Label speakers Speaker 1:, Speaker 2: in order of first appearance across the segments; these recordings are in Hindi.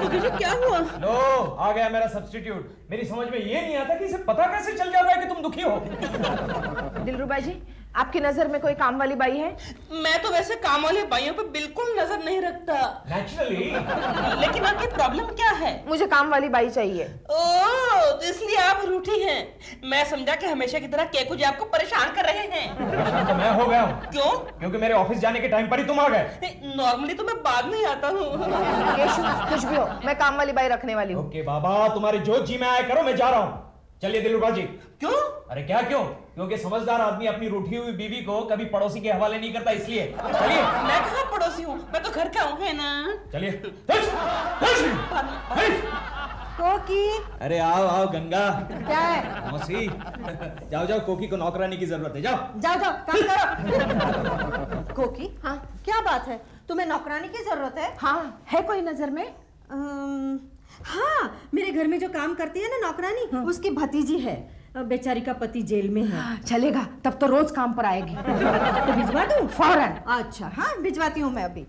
Speaker 1: कुकी जी क्या हुआ?
Speaker 2: लो आ गया मेरा सब्स्टिट्यूट। मेरी समझ में ये नहीं आता कि इसे पता कैसे चल जाता है कि तुम दुखी हो।
Speaker 3: दिलरुबा जी, आपकी नजर में कोई काम वाली बाई है?
Speaker 1: मैं तो वैसे काम वाले भाइयों पे बिल्कुल नजर नहीं रखता।
Speaker 2: नेचुरली।
Speaker 1: लेकिन आपकी प्रॉब्लम क्या है?
Speaker 3: मुझे काम वाली बाई चाहिए।
Speaker 1: ओह, तो इसलिए आप रूठी हैं। मैं समझा कि हमेशा की तरह केकू जी आपको परेशान कर रहे हैं।
Speaker 2: परेशान तो मैं हो गया हूँ।
Speaker 1: क्यों?
Speaker 2: क्योंकि मेरे ऑफिस जाने के टाइम पर ही तुम आ गए।
Speaker 1: नॉर्मली तो मैं बाद में ही आता हूँ।
Speaker 3: केशु, कुछ भी हो, मैं काम वाली बाई रखने वाली हूँ।
Speaker 2: ओके बाबा, तुम्हारी जो जी में आया करो, मैं जा रहा हूँ। चलिए दिलरुबा जी।
Speaker 1: क्यों?
Speaker 2: अरे क्या क्यों? क्योंकि समझदार आदमी अपनी रूठी हुई बीवी को कभी पड़ोसी के हवाले नहीं करता, इसलिए। चलिए।
Speaker 1: मैं कहाँ पड़ोसी हूँ, मैं तो घर का हूँ, है ना?
Speaker 2: चलिए।
Speaker 3: कोकी।
Speaker 2: अरे आओ आओ गंगा।
Speaker 3: क्या है?
Speaker 2: मौसी जाओ जाओ, कोकी को नौकरानी की जरूरत है, जाओ
Speaker 4: जाओ जाओ काम करो। कोकी,
Speaker 3: हाँ
Speaker 4: क्या बात है, तुम्हें नौकरानी की जरूरत है?
Speaker 3: हाँ, है कोई नजर में?
Speaker 4: हाँ, मेरे घर में जो काम करती है ना नौकरानी, उसकी भतीजी है। बेचारी का पति जेल में है।
Speaker 3: चलेगा, तब तो रोज काम पर आएगी।
Speaker 4: तो भिजवा दूं?
Speaker 3: फौरन।
Speaker 4: अच्छा हाँ, भिजवाती हूँ मैं अभी।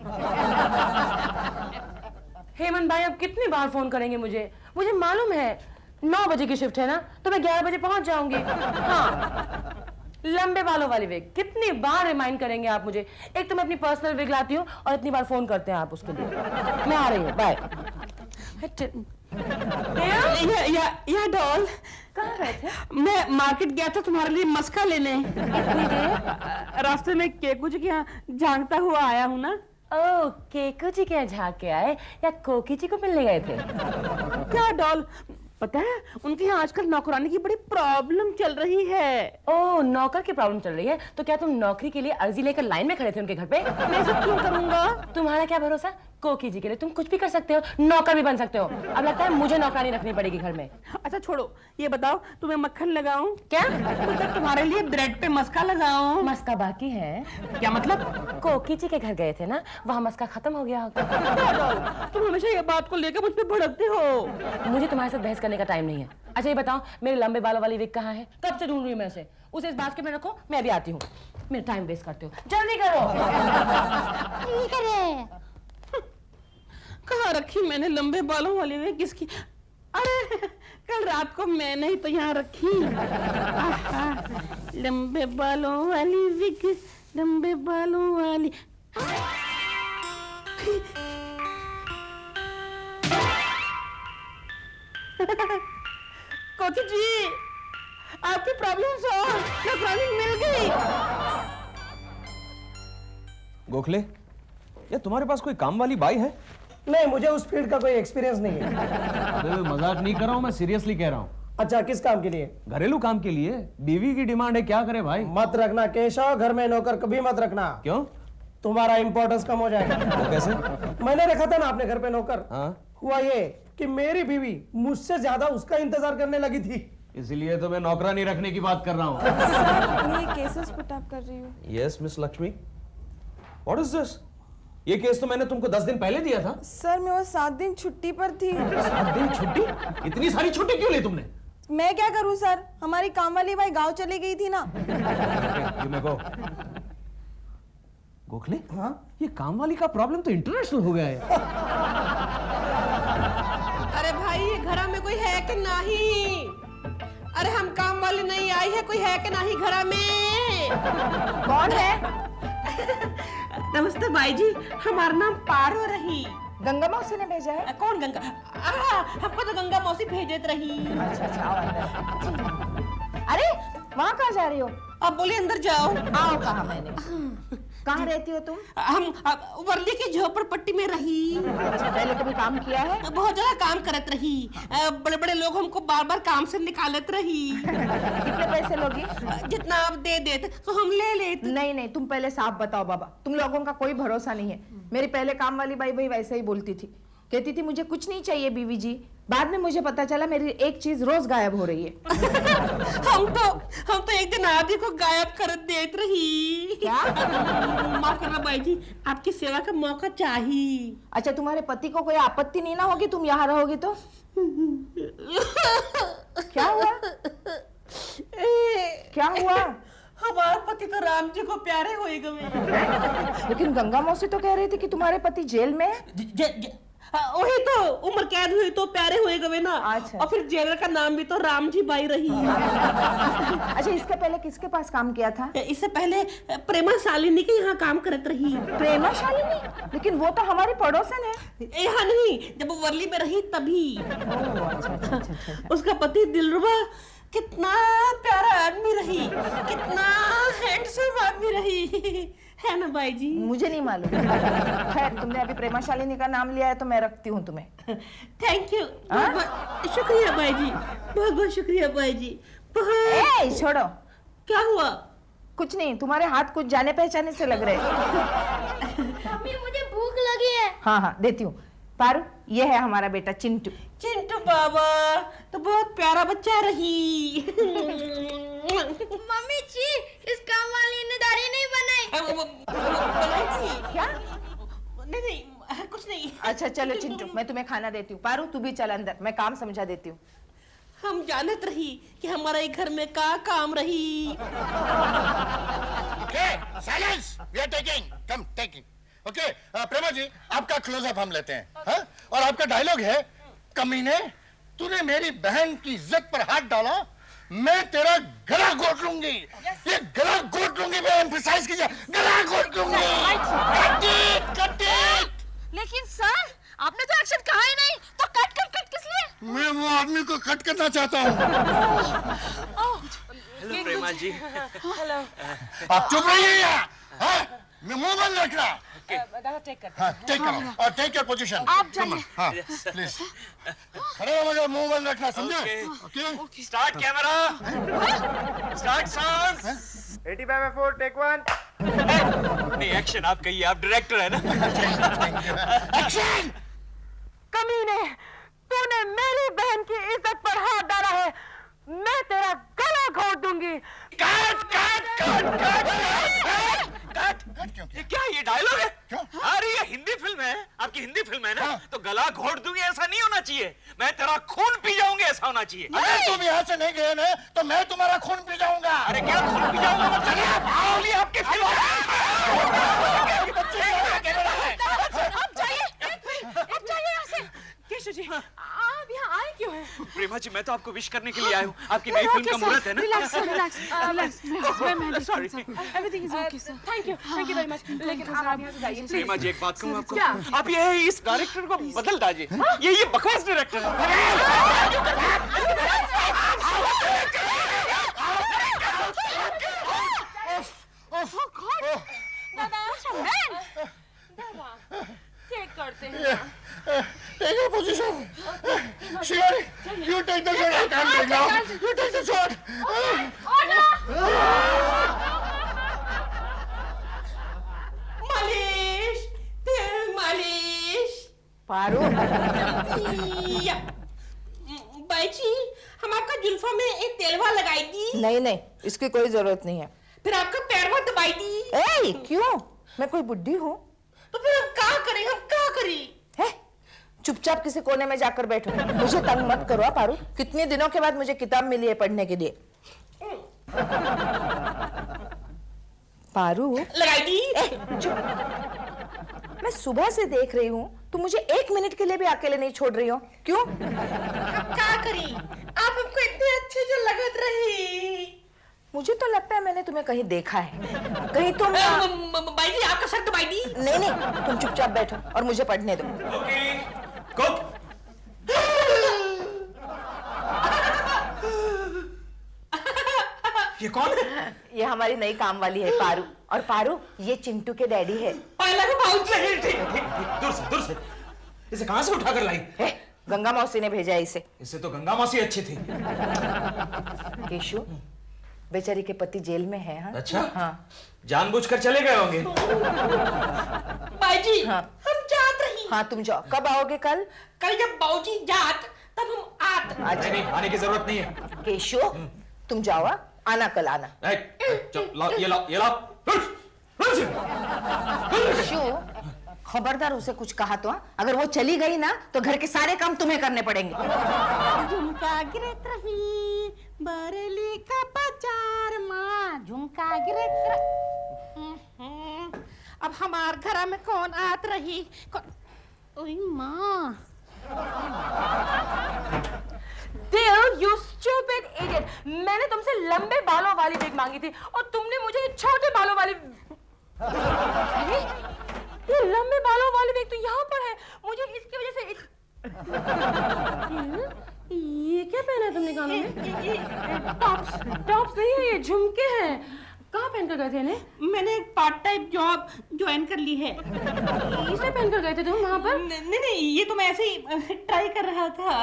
Speaker 5: हेमंत भाई अब कितनी बार फोन करेंगे मुझे? मुझे मालूम है 9 बजे की शिफ्ट है ना, तो मैं 11 बजे पहुंच जाऊंगी। हाँ, लंबे बालों वाली विग, कितनी बार रिमाइंड करेंगे आप मुझे? एक तो मैं अपनी पर्सनल विग लाती हूँ और इतनी बार फोन करते हैं आप उसके लिए। मैं आ रही हूँ, बाय।
Speaker 1: या डॉल,
Speaker 5: कहाँ गए थे?
Speaker 1: मैं मार्केट गया था तुम्हारे लिए मस्का लेने। रास्ते में केकू जी के यहाँ झांकता हुआ आया हूँ ना।
Speaker 5: ओह, केकू जी के यहाँ झाँक के आए या कोकी जी को मिलने गए थे?
Speaker 1: क्या डॉल, पता है उनके यहाँ आजकल नौकरानी की बड़ी प्रॉब्लम चल रही है।
Speaker 5: ओह, नौकर की प्रॉब्लम चल रही है? तो क्या तुम नौकरी के लिए अर्जी लेकर लाइन में खड़े थे उनके घर पे?
Speaker 1: मैं सब क्यों करूंगा?
Speaker 5: तुम्हारा क्या भरोसा? कोकी जी के लिए तुम कुछ भी कर सकते हो, नौकर भी बन सकते हो। अब लगता है मुझे नौकरानी रखनी पड़ेगी घर में।
Speaker 1: अच्छा छोड़ो, ये बताओ तुम्हें मक्खन लगाऊं?
Speaker 5: क्या?
Speaker 1: मतलब तुम्हारे लिए ब्रेड पे मस्का लगाऊं?
Speaker 5: मस्का बाकी है?
Speaker 1: क्या मतलब?
Speaker 5: कोकी जी के घर गए थे ना, वहाँ मस्का खत्म हो गया होगा।
Speaker 1: तुम हमेशा ये बात को लेकर मुझ पे भड़कते हो।
Speaker 5: मुझे तुम्हारे साथ बहस करने का टाइम नहीं है। अच्छा ये बताओ, मेरे लंबे बालों वाली विग कहाँ है? कब से ढूंढ रही हूँ मैं उसे इस बास्केट में रखो, मैं अभी आती हूँ। मेरा टाइम वेस्ट करते हो, जल्दी करो।
Speaker 1: कहाँ रखी मैंने लंबे बालों वाली विग? किसकी? अरे कल रात को मैंने ही तो यहाँ रखी। लंबे बालों वाली विग, लंबे बालों वाली। कोकी जी, आपकी प्रॉब्लम सॉल्व, नौकरानी मिल गई।
Speaker 2: गोखले, या तुम्हारे पास कोई काम वाली बाई है?
Speaker 6: नहीं, मुझे उस फील्ड का कोई एक्सपीरियंस नहीं है।
Speaker 2: अरे मजाक नहीं कर रहा हूँ, मैं सीरियसली कह रहा हूँ।
Speaker 6: अच्छा, किस काम के लिए?
Speaker 2: घरेलू काम के लिए। बीवी की डिमांड है, क्या करे भाई?
Speaker 6: मत रखना केशव, घर में नौकर कभी मत रखना।
Speaker 2: क्यों?
Speaker 6: तुम्हारा इंपॉर्टेंस कम हो जाएगा।
Speaker 2: वो कैसे?
Speaker 6: मैंने रखा था ना अपने घर पे नौकर।
Speaker 2: हाँ?
Speaker 6: हुआ ये कि मेरी बीवी मुझसे ज्यादा उसका इंतजार करने लगी थी।
Speaker 2: इसीलिए तो मैं नौकरानी रखने की बात कर रहा हूँ।
Speaker 7: ये केसेस पुट अप कर रही हूँ।
Speaker 2: Yes miss Lakshmi, what is this? ये केस तो मैंने तुमको 10 दिन पहले दिया था।
Speaker 7: सर मैं वो 7 दिन छुट्टी पर थी।
Speaker 2: 7 दिन छुट्टी? इतनी सारी छुट्टी क्यों ली तुमने?
Speaker 7: मैं क्या करूँ सर, हमारी काम वाली भाई गांव चली गई थी ना।
Speaker 2: गोखले, हाँ? ये काम वाली का प्रॉब्लम तो इंटरनेशनल हो गया है।
Speaker 1: अरे भाई, ये घर में कोई है कि नहीं? अरे हम काम वाली नहीं आई है, कोई है कि नहीं घर में?
Speaker 3: कौन है?
Speaker 1: नमस्ते भाई जी, हमारा नाम पारो रही।
Speaker 3: गंगा मौसी ने भेजा है।
Speaker 1: कौन गंगा? हमको तो गंगा मौसी भेजत रही।
Speaker 3: अच्छा अच्छा, आओ अंदर। अरे वहाँ कहाँ जा रही हो?
Speaker 1: अब बोलिए अंदर जाओ।
Speaker 3: आओ, कहा मैंने। कहाँ रहती हो तुम?
Speaker 1: हम वर्ली की झोपड़पट्टी में रही।
Speaker 3: अच्छा, पहले कभी काम किया है?
Speaker 1: बहुत ज्यादा काम करत रही। बड़े बड़े लोग हमको बार बार काम से निकालत रही।
Speaker 3: कितने पैसे लोगी?
Speaker 1: जितना आप दे देते तो हम ले लेते।
Speaker 3: नहीं नहीं, तुम पहले साफ बताओ बाबा, तुम लोगों का कोई भरोसा नहीं है। मेरी पहले काम वाली बाई भाई वैसे ही बोलती थी, कहती थी मुझे कुछ नहीं चाहिए बीवी जी। बाद में मुझे पता चला मेरी एक चीज रोज गायब हो रही है।
Speaker 1: हम तो एक दिन आदि को गायब कर देत रही।
Speaker 3: क्या?
Speaker 1: माफ करना बाई जी, आपकी सेवा का मौका चाहिए।
Speaker 3: अच्छा, तुम्हारे पति को कोई आपत्ति नहीं ना होगी तुम यहाँ रहोगी तो? क्या हुआ? क्या हुआ?
Speaker 1: हमारे पति तो राम जी को प्यारे होएगा।
Speaker 3: लेकिन गंगा मौसी तो कह रही थी कि तुम्हारे पति जेल में है।
Speaker 1: वही तो उम्र कैद हुई तो प्यारे हुए गए ना।
Speaker 3: अच्छा।
Speaker 1: और फिर जेलर का नाम भी तो राम जी बाई रही।
Speaker 3: अच्छा, इसके पहले किसके पास काम किया था?
Speaker 1: इससे पहले प्रेमा शालिनी के यहाँ काम करत रही।
Speaker 3: प्रेमा शालिनी? लेकिन वो तो हमारी पड़ोसन है।
Speaker 1: यहाँ नहीं, जब वो वर्ली में रही तभी।
Speaker 3: अच्छा।
Speaker 1: उसका पति दिलरुबा कितना प्यारा आदमी रही, कितना हैंडसम आदमी रही, है ना बाई जी?
Speaker 3: मुझे नहीं मालूम। खैर, तुमने अभी प्रेमा शालिनी का नाम लिया है तो मैं रखती हूँ तुम्हें।
Speaker 1: थैंक यू, शुक्रिया बाई जी, बहुत बहुत शुक्रिया बाई जी।
Speaker 3: ए, छोड़ो।
Speaker 1: क्या हुआ?
Speaker 3: कुछ नहीं, तुम्हारे हाथ कुछ जाने पहचाने से लग रहे हैं।
Speaker 8: मम्मी मुझे भूख लगी है।
Speaker 3: हाँ, देती हूँ। पारू, ये है हमारा बेटा चिंटू।
Speaker 1: चिंटू बाबा तो बहुत प्यारा बच्चा रही।
Speaker 8: मम्मी जी, इस काम वाली ने दाढ़ी नहीं बनाई।
Speaker 3: क्या?
Speaker 1: नहीं, कुछ नहीं।
Speaker 3: अच्छा चलो चिंटू, मैं तुम्हें खाना देती हूँ। पारू, तू भी चल अंदर, मैं काम समझा देती हूँ।
Speaker 1: हम जानत रही कि हमारा ये घर में का काम रही।
Speaker 9: Okay, silence. We are taking. Come, taking. Okay, प्रेमा जी, आपका क्लोजअप हम लेते हैं, हाँ? और आपका डायलॉग है, कमीने, तूने मेरी बहन की इज्जत पर हाथ डाला, मैं तेरा गला घोट लूंगी। ये गला घोट लूंगी, मैं एम्फसाइज कीजिए, गला घोट लूंगी। Cut it.
Speaker 8: लेकिन सर, आपने तो एक्शन कहा ही नहीं, तो कट किस लिए?
Speaker 9: मैं वो आदमी को कट करना चाहता हूँ।
Speaker 2: हेलो प्रेमा जी।
Speaker 5: हेलो।
Speaker 9: आप चुप रहिए यहाँ, हाँ? मैं मुंह बंद रखना।
Speaker 5: दादा टेक कर।
Speaker 9: हाँ, टेक करो और टेक योर पोजीशन।
Speaker 8: आप जाइए।
Speaker 9: हाँ, प्लीज। खड़े हो मगर मुंह बंद रखना, समझे? Okay.
Speaker 2: Start camera, start sound.
Speaker 10: 85/4 take 1।
Speaker 2: नहीं, एक्शन आप कहिए, आप डायरेक्टर है ना।
Speaker 9: एक्शन।
Speaker 5: कमीने, तूने मेरी बहन की इज्जत पर हाथ डाला है, मैं तेरा गला घोट दूंगी।
Speaker 2: Cut cut cut cut cut cut.
Speaker 9: क्यों?
Speaker 2: ये क्या, ये डायलॉग है?
Speaker 9: क्यों?
Speaker 2: अरे ये हिंदी फिल्म है, आपकी हिंदी फिल्म है ना,
Speaker 9: हाँ।
Speaker 2: तो गला घोट दूंगी ऐसा नहीं होना चाहिए, मैं तेरा खून पी जाऊंगी ऐसा होना चाहिए।
Speaker 9: अगर तुम यहाँ से नहीं गए ना, तो मैं तुम्हारा खून पी जाऊंगा।
Speaker 2: अरे क्या खून पी जाऊंगा? मतलब आपकी फिल्म
Speaker 8: आप जाइए यहाँ से।
Speaker 5: केशव जी, आप यहाँ आए क्यों हैं?
Speaker 2: प्रेमा जी, मैं तो आपको विश करने के लिए आया हूँ, आपकी नई फिल्म का मुहूर्त है ना।
Speaker 5: Sorry, everything is okay sir. Thank you very much. लेकिन आप यहाँ से जाइए
Speaker 2: प्रेमा जी, एक बात कहूँ आपको,
Speaker 5: क्या?
Speaker 2: आप ये इस डायरेक्टर को बदल दीजिए, ये बकवास डायरेक्टर है।
Speaker 5: टेक करते हैं।
Speaker 9: Take your position. Shivari, you take the shot. I can't take now. You take the shot.
Speaker 1: मालिश, तेल मालिश।
Speaker 3: पारू,
Speaker 1: या। बाई जी, हम आपका जुल्फा में एक तेलवा लगाई दी,
Speaker 3: नहीं, इसकी कोई जरूरत नहीं है।
Speaker 1: फिर आपका पैरवा दबाई दी।
Speaker 3: ए, क्यों? मैं कोई बुड्ढी हूँ?
Speaker 1: तो फिर हम क्या करें, हम क्या करें?
Speaker 3: है? चुपचाप किसी कोने में जाकर बैठो, मुझे तंग मत करो पारू। कितने दिनों के बाद मुझे किताब मिली है पढ़ने के लिए। पारू,
Speaker 1: लगाई दी।
Speaker 3: चुप। मैं सुबह से देख रही हूँ, तुम मुझे 1 मिनट के लिए भी अकेले नहीं छोड़ रही हो, क्यों?
Speaker 1: हम क्या करें? आप हमको इतने अच्छे जो लगत रही।
Speaker 3: मुझे तो लगता है मैंने तुम्हें कहीं देखा है। कहीं तुम
Speaker 1: बाई जी, आपका सर दबाई दी।
Speaker 3: नहीं, तुम चुपचाप बैठो और मुझे पढ़ने दो।
Speaker 2: कुक। ये कौन है?
Speaker 3: ये हमारी नई काम वाली है पारू। और पारू, ये चिंटू के डैडी है।
Speaker 2: दूर से इसे कहां से उठाकर लाई?
Speaker 3: गंगा मौसी ने भेजा है इसे।
Speaker 2: इससे तो गंगा मौसी अच्छी थी।
Speaker 3: केशु, बेचारी के पति जेल में है। हाँ?
Speaker 2: अच्छा?
Speaker 3: हाँ।
Speaker 2: जानबूझकर चले गए होंगे।
Speaker 1: बाई जी,
Speaker 3: हाँ।
Speaker 1: हम जात रही।
Speaker 3: हाँ, तुम जाओ। कब आओगे? कल?
Speaker 1: कल जब बाऊजी जात, तब हम आत।
Speaker 2: नहीं, आने की जरूरत नहीं है।
Speaker 3: केशु, तुम जाओ, आना कल आना।
Speaker 2: ये लाओ।
Speaker 3: केशु, खबरदार उसे कुछ कहा तो। अगर वो चली गई ना, तो घर के सारे काम तुम्हें करने पड़ेंगे।
Speaker 8: झुमका गिरत रही बरेली का बाजार माँ, झुमका गिरत।
Speaker 1: अब हमार घर में कौन आत रही?
Speaker 8: ओए माँ
Speaker 5: Dear, you stupid idiot! मैंने तुमसे लंबे बालों वाली विग मांगी थी और तुमने मुझे छोटे बालों वाली अरे ये लंबे बालों वाली विग तो यहाँ पर है। मुझे इसकी वजह से ये क्या पहना है तुमने कानों में? टॉप्स नहीं है, ये झुमके हैं। कहाँ पहन कर गए थे इन्हें?
Speaker 1: मैंने एक पार्ट टाइम जॉब ज्वाइन कर ली है।
Speaker 5: इसे पहन कर गए थे तुम वहाँ पर?
Speaker 1: नहीं, ये तो मैं ऐसे ही ट्राई कर रहा था।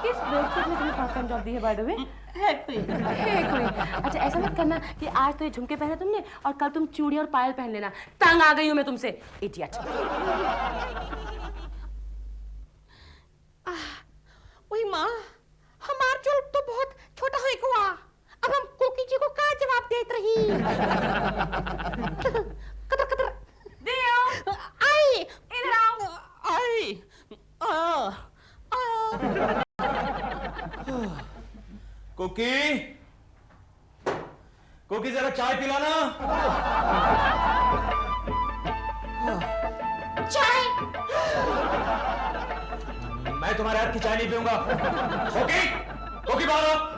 Speaker 5: किस बेवकूफ ने तुम्हें पार्ट टाइम जॉब दी है बाय द वे?
Speaker 1: है कोई।
Speaker 5: अच्छा ऐसा मत करना कि आज तो ये झुमके पहने तुमने और कल तुम चूड़ी और पायल पहन लेना। तंग आ गई हूँ मैं तुमसे, इडियट।
Speaker 1: ओए माँ, हमारा जॉब तो बहुत छोटा है हुआ। अब हम कोकी जी को क्या जवाब देत रही? Qatar Qatar.
Speaker 5: दियो,
Speaker 1: आई,
Speaker 5: इधर आओ।
Speaker 1: आई,
Speaker 2: कुकी, कुकी जरा चाय पिलाना।
Speaker 1: चाय।
Speaker 2: मैं तुम्हारे हाथ की चाय नहीं पीऊंगा। कुकी, कुकी बाहर आओ।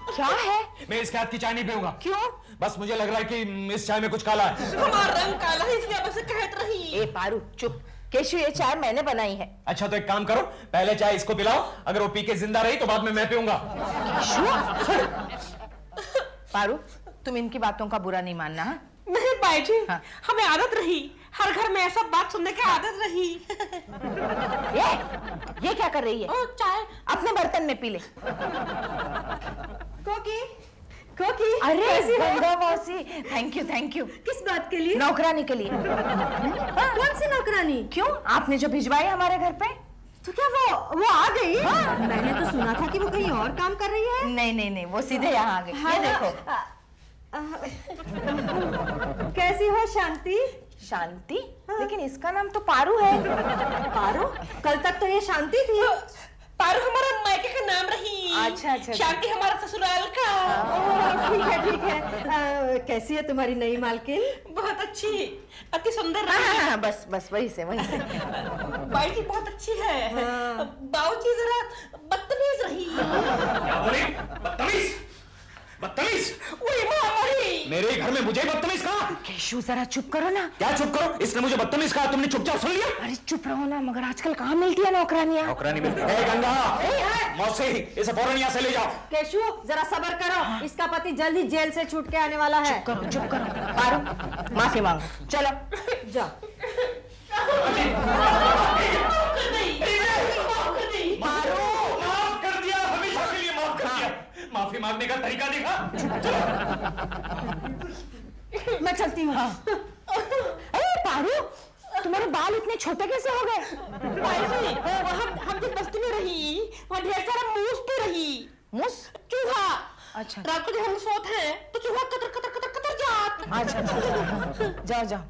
Speaker 3: क्या है?
Speaker 2: मैं इसके हाथ की चाय नहीं पीऊंगा।
Speaker 3: क्यों?
Speaker 2: बस मुझे लग रहा है कि इस चाय में कुछ काला है।
Speaker 1: हमारा रंग काला है इसलिए बस कहत रही।
Speaker 3: ए पारू चुप। केशु ये चाय मैंने बनाई है।
Speaker 2: अच्छा तो एक काम करो, पहले चाय इसको पिलाओ, अगर वो पी के जिंदा रही तो बाद में मैं पीऊंगा।
Speaker 3: पारू तुम इनकी बातों का बुरा नहीं मानना। हाँ?
Speaker 1: नहीं बाई जी,
Speaker 3: हाँ।
Speaker 1: हमें आदत रही, हर घर में ऐसा बात सुनने की आदत रही।
Speaker 3: ये क्या कर रही है?
Speaker 1: ओ, चाय
Speaker 3: अपने बर्तन में पी ले।
Speaker 4: कोकी कोकी
Speaker 3: अरे
Speaker 4: कैसी हो?
Speaker 3: गंगा मौसी, थैंक यू।
Speaker 4: किस बात के लिए?
Speaker 3: नौकरानी के लिए।
Speaker 4: कौन सी नौकरानी?
Speaker 3: क्यों? आपने जो भिजवाई हमारे घर पे?
Speaker 4: तो क्या वो आ गई? मैंने तो सुना था कि वो कहीं और काम कर रही है।
Speaker 3: नहीं, वो सीधे यहाँ आ गई। ये देखो।
Speaker 4: कैसी हो शांति?
Speaker 3: शांति? लेकिन इसका नाम तो पारू है।
Speaker 4: पारो? कल तक तो ये शांति थी।
Speaker 1: पारू हमारा मायके का नाम रही।
Speaker 3: अच्छा।
Speaker 1: शांति हमारा ससुराल का।
Speaker 4: ठीक है। कैसी है तुम्हारी नई मालकिन?
Speaker 1: बहुत अच्छी, अति सुंदर रही।
Speaker 3: हाँ, बस वही से।
Speaker 1: बाई जी बहुत अच्छी है। बाबूजी जरा बदतमीज रही।
Speaker 2: क्या बोली? बदतमीज?
Speaker 1: वही माँ हमारी।
Speaker 2: मेरे घर में मुझे बदतमीज कहा?
Speaker 3: केशु जरा चुप करो ना।
Speaker 2: क्या चुप करो? इसने मुझे बदतमीज कहा, तुमने चुपचाप सुन लिया?
Speaker 3: अरे चुप रहो ना, मगर आजकल कहाँ मिलती है नौकरानियाँ?
Speaker 2: नौकरानी मिलती है। गंगा, मौसी, इसे फौरन यहाँ से ले जाओ।
Speaker 4: केशु जरा सब्र करो, इसका पति जल्द ही जेल से छूट के आने वाला है।
Speaker 3: चुप करो। पारू माफी मांगो, चलो
Speaker 4: जाओ।
Speaker 2: माफ कर दिया, हमेशा के लिए माफ कर दिया। माफी मांगने का तरीका देखा?
Speaker 4: मैं चलती हूँ।
Speaker 3: अरे पारू, तुम्हारे बाल इतने छोटे कैसे हो गए?
Speaker 1: हम जिस बस्ती में रही वहाँ ढेर सारा मूस तो रही।
Speaker 3: मूस?
Speaker 1: चूहा।
Speaker 3: अच्छा।
Speaker 1: रात को जब हम सोते हैं तो चूहा कतर कतर कतर कतर जात।
Speaker 3: अच्छा। जाओ।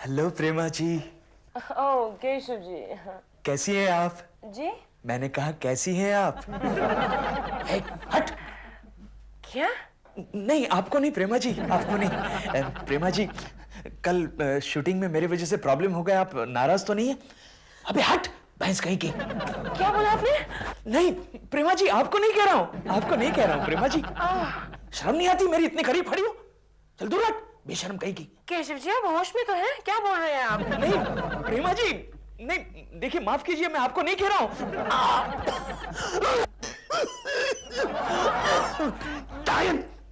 Speaker 11: हेलो प्रेमा जी।
Speaker 5: ओह केशव जी।
Speaker 11: कैसी हैं आप?
Speaker 5: जी?
Speaker 11: मैंने कहा कैसी हैं आप? हट।
Speaker 5: क्या?
Speaker 11: नहीं आपको नहीं प्रेमा जी, आपको नहीं। प्रेमा जी कल शूटिंग में मेरे वजह से प्रॉब्लम हो गया, आप नाराज तो नहीं है? अबे हट भैंस कहीं की।
Speaker 5: क्या बोला आपने?
Speaker 11: नहीं प्रेमा जी आपको नहीं कह रहा हूँ, आपको नहीं कह रहा हूँ प्रेमा जी। शर्म नहीं आती मेरी इतनी करीब खड़ी हो? चल दूर हट, बेशर्म कहीं की।
Speaker 5: केशव जी आप होश में तो हैं? क्या बोल रहे हैं आप?
Speaker 11: नहीं प्रेमा जी, नहीं देखिए माफ कीजिए, मैं आपको नहीं कह रहा हूँ।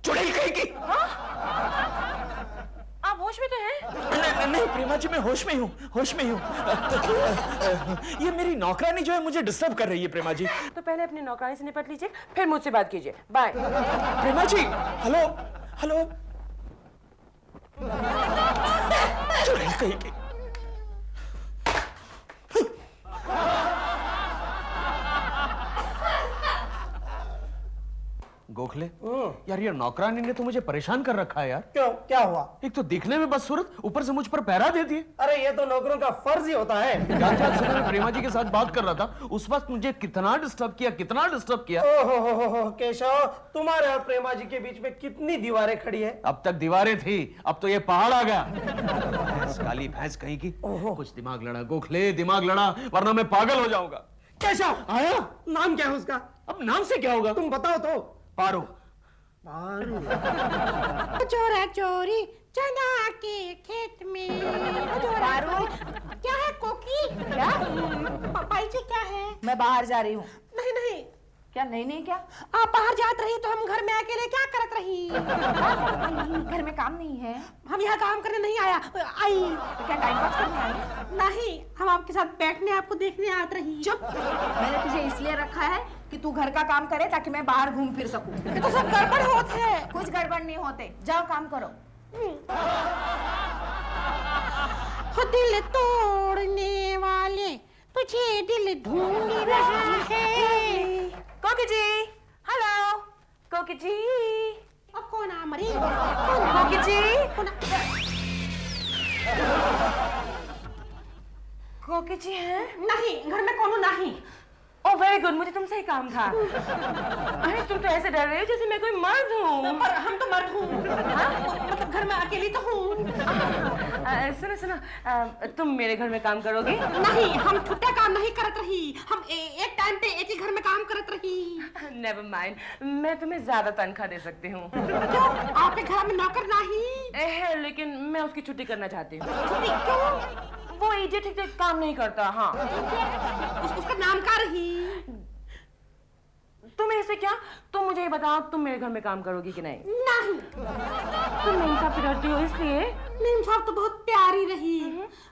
Speaker 11: चुड़ैल कहीं की।
Speaker 5: आप होश में तो हैं?
Speaker 11: नहीं प्रेमा जी मैं होश में हूँ, होश में हूँ। ये मेरी नौकरानी जो है मुझे डिस्टर्ब कर रही है प्रेमा जी।
Speaker 5: तो पहले अपनी नौकरानी से निपट लीजिए, फिर मुझसे बात कीजिए। बाय।
Speaker 11: प्रेमा जी हेलो हेलो। चुड़ैल कहीं की। गोखले यार, ये नौकरानी ने तो मुझे परेशान कर रखा है यार।
Speaker 6: क्यों, क्या हुआ?
Speaker 11: एक तो दिखने में बदसूरत, ऊपर से मुझ पर पहरा देती है।
Speaker 6: अरे ये तो नौकरों का फर्ज ही होता है।
Speaker 11: जानते हो, सुबह मैं प्रेमा जी के साथ बात कर रहा था, उस वक्त मुझे कितना डिस्टर्ब किया।
Speaker 6: ओहो केशव, तुम्हारे और प्रेमा जी के बीच में कितनी दीवारें खड़ी है।
Speaker 11: अब तक दीवारें थी, अब तो ये पहाड़ आ गया। काली भैंस कहीं की। कुछ दिमाग लड़ा गोखले, दिमाग लड़ा, वरना मैं पागल हो जाऊंगा।
Speaker 6: केशव आया, नाम क्या है उसका?
Speaker 11: अब नाम से क्या होगा?
Speaker 6: तुम बताओ तो।
Speaker 11: पारो।
Speaker 1: चोरा चोरी चना के खेत में।
Speaker 3: पारो,
Speaker 1: क्या है कोकी?
Speaker 3: क्या?
Speaker 1: पापाई जी क्या है?
Speaker 3: मैं बाहर जा रही हूँ।
Speaker 1: नहीं नहीं,
Speaker 3: क्या नहीं क्या?
Speaker 1: आप बाहर जात रही तो हम घर में अकेले क्या करत रही?
Speaker 3: घर में काम नहीं है?
Speaker 1: हम यहाँ काम करने नहीं आई।
Speaker 3: तो क्या टाइम पास करने आई?
Speaker 1: नहीं, हम आपके साथ बैठने, आपको देखने आत रही।
Speaker 3: चुप। मैंने तुझे इसलिए रखा है कि तू घर का काम करे ताकि मैं बाहर घूम फिर सकूं।
Speaker 1: ये तो सब गड़बड़ होते है।
Speaker 3: कुछ गड़बड़ नहीं होते, जाओ काम करो।
Speaker 1: हो दिल तोड़ने वाले तुझे दिल ढूंढ रहा है।
Speaker 5: कोकी जी, हेलो कोकी जी।
Speaker 1: अब कौन आ मरी?
Speaker 5: कोकी जी, कोकी जी हैं?
Speaker 1: नहीं, घर में कौन नहीं।
Speaker 5: ओह वेरी गुड, मुझे तुमसे ही काम था। अरे तुम तो ऐसे डर रहे हो जैसे मैं कोई मर्द हूँ।
Speaker 1: पर हम तो मर्द हूँ। मतलब घर में अकेली तो हूँ।
Speaker 5: सुनो, तुम मेरे घर में काम करोगी?
Speaker 1: नहीं, हम छुट्टा काम नहीं करत रही। हम एक टाइम पे एक ही घर में काम करत रही।
Speaker 5: नेवर माइंड, मैं तुम्हें ज्यादा तनख्वाह दे सकती हूँ।
Speaker 1: क्यों? आपके घर में नौकर नहीं
Speaker 5: है, लेकिन मैं उसकी छुट्टी करना चाहती हूँ।
Speaker 1: छुट्टी क्यों?
Speaker 5: वो इडियट ठीक से काम नहीं करता। हाँ,
Speaker 1: उसका नाम क्या रही?
Speaker 5: तुम ऐसे क्या? तुम मुझे ये बताओ, तुम मेरे घर में काम करोगी कि नहीं?
Speaker 1: नहीं।
Speaker 5: तुम मेरे साथ से डरती हो इसलिए?
Speaker 1: नीम साहब तो बहुत प्यारी रही।